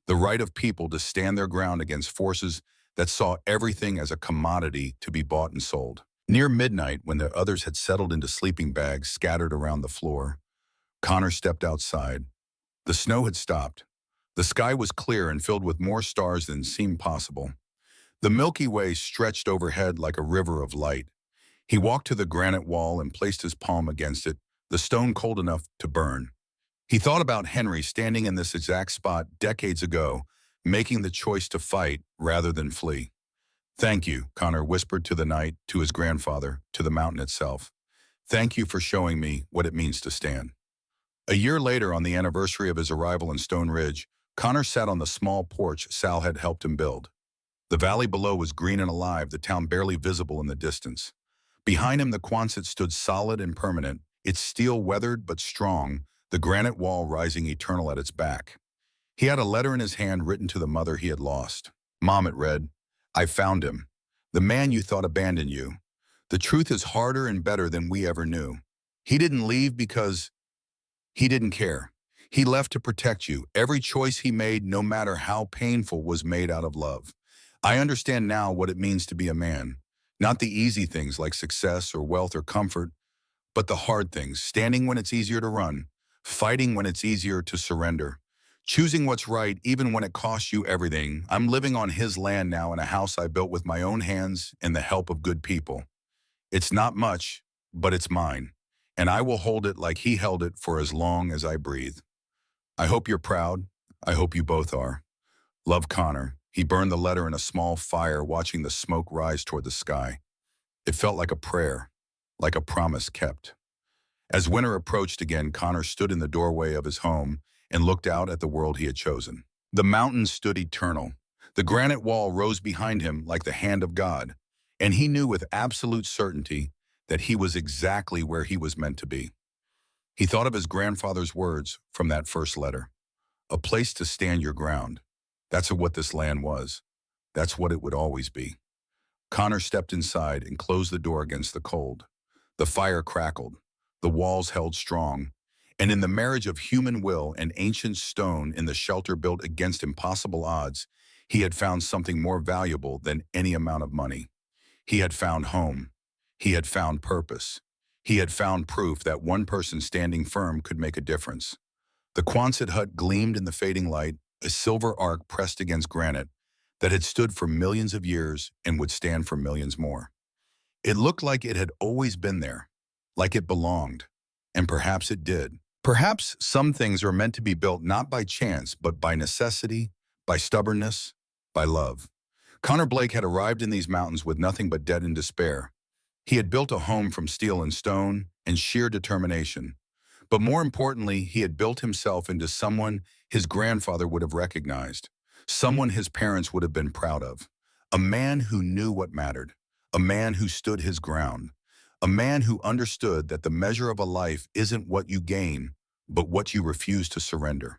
the right of people to stand their ground against forces that saw everything as a commodity to be bought and sold. Near midnight, when the others had settled into sleeping bags scattered around the floor, Connor stepped outside. The snow had stopped. The sky was clear and filled with more stars than seemed possible. The Milky Way stretched overhead like a river of light. He walked to the granite wall and placed his palm against it, the stone cold enough to burn. He thought about Henry standing in this exact spot decades ago, making the choice to fight rather than flee. "Thank you," Connor whispered to the night, to his grandfather, to the mountain itself. "Thank you for showing me what it means to stand." A year later, on the anniversary of his arrival in Stone Ridge, Connor sat on the small porch Sal had helped him build. The valley below was green and alive, the town barely visible in the distance. Behind him, the Quonset stood solid and permanent, its steel weathered but strong, the granite wall rising eternal at its back. He had a letter in his hand written to the mother he had lost. "Mom," it read, "I found him. The man you thought abandoned you. The truth is harder and better than we ever knew. He didn't leave because he didn't care. He left to protect you. Every choice he made, no matter how painful, was made out of love. I understand now what it means to be a man. Not the easy things like success or wealth or comfort, but the hard things, standing when it's easier to run, fighting when it's easier to surrender, choosing what's right even when it costs you everything. I'm living on his land now in a house I built with my own hands and the help of good people. It's not much, but it's mine, and I will hold it like he held it for as long as I breathe. I hope you're proud. I hope you both are. Love, Connor." He burned the letter in a small fire, watching the smoke rise toward the sky. It felt like a prayer, like a promise kept. As winter approached again, Connor stood in the doorway of his home and looked out at the world he had chosen. The mountains stood eternal. The granite wall rose behind him like the hand of God, and he knew with absolute certainty that he was exactly where he was meant to be. He thought of his grandfather's words from that first letter. A place to stand your ground. That's what this land was. That's what it would always be. Connor stepped inside and closed the door against the cold. The fire crackled. The walls held strong. And in the marriage of human will and ancient stone, in the shelter built against impossible odds, he had found something more valuable than any amount of money. He had found home. He had found purpose. He had found proof that one person standing firm could make a difference. The Quonset hut gleamed in the fading light, a silver arc pressed against granite that had stood for millions of years and would stand for millions more. It looked like it had always been there, like it belonged, and perhaps it did. Perhaps some things are meant to be built not by chance, but by necessity, by stubbornness, by love. Connor Blake had arrived in these mountains with nothing but debt and despair. He had built a home from steel and stone and sheer determination. But more importantly, he had built himself into someone his grandfather would have recognized, someone his parents would have been proud of, a man who knew what mattered, a man who stood his ground, a man who understood that the measure of a life isn't what you gain, but what you refuse to surrender.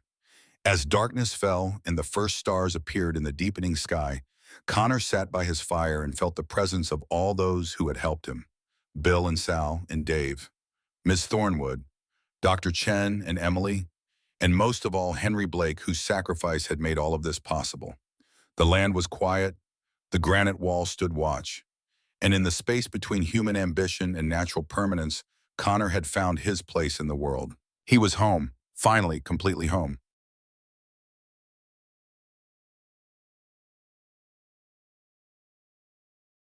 As darkness fell and the first stars appeared in the deepening sky, Connor sat by his fire and felt the presence of all those who had helped him, Bill and Sal and Dave, Miss Thornwood, Dr. Chen and Emily, and most of all, Henry Blake, whose sacrifice had made all of this possible. The land was quiet, the granite wall stood watch, and in the space between human ambition and natural permanence, Connor had found his place in the world. He was home, finally completely home.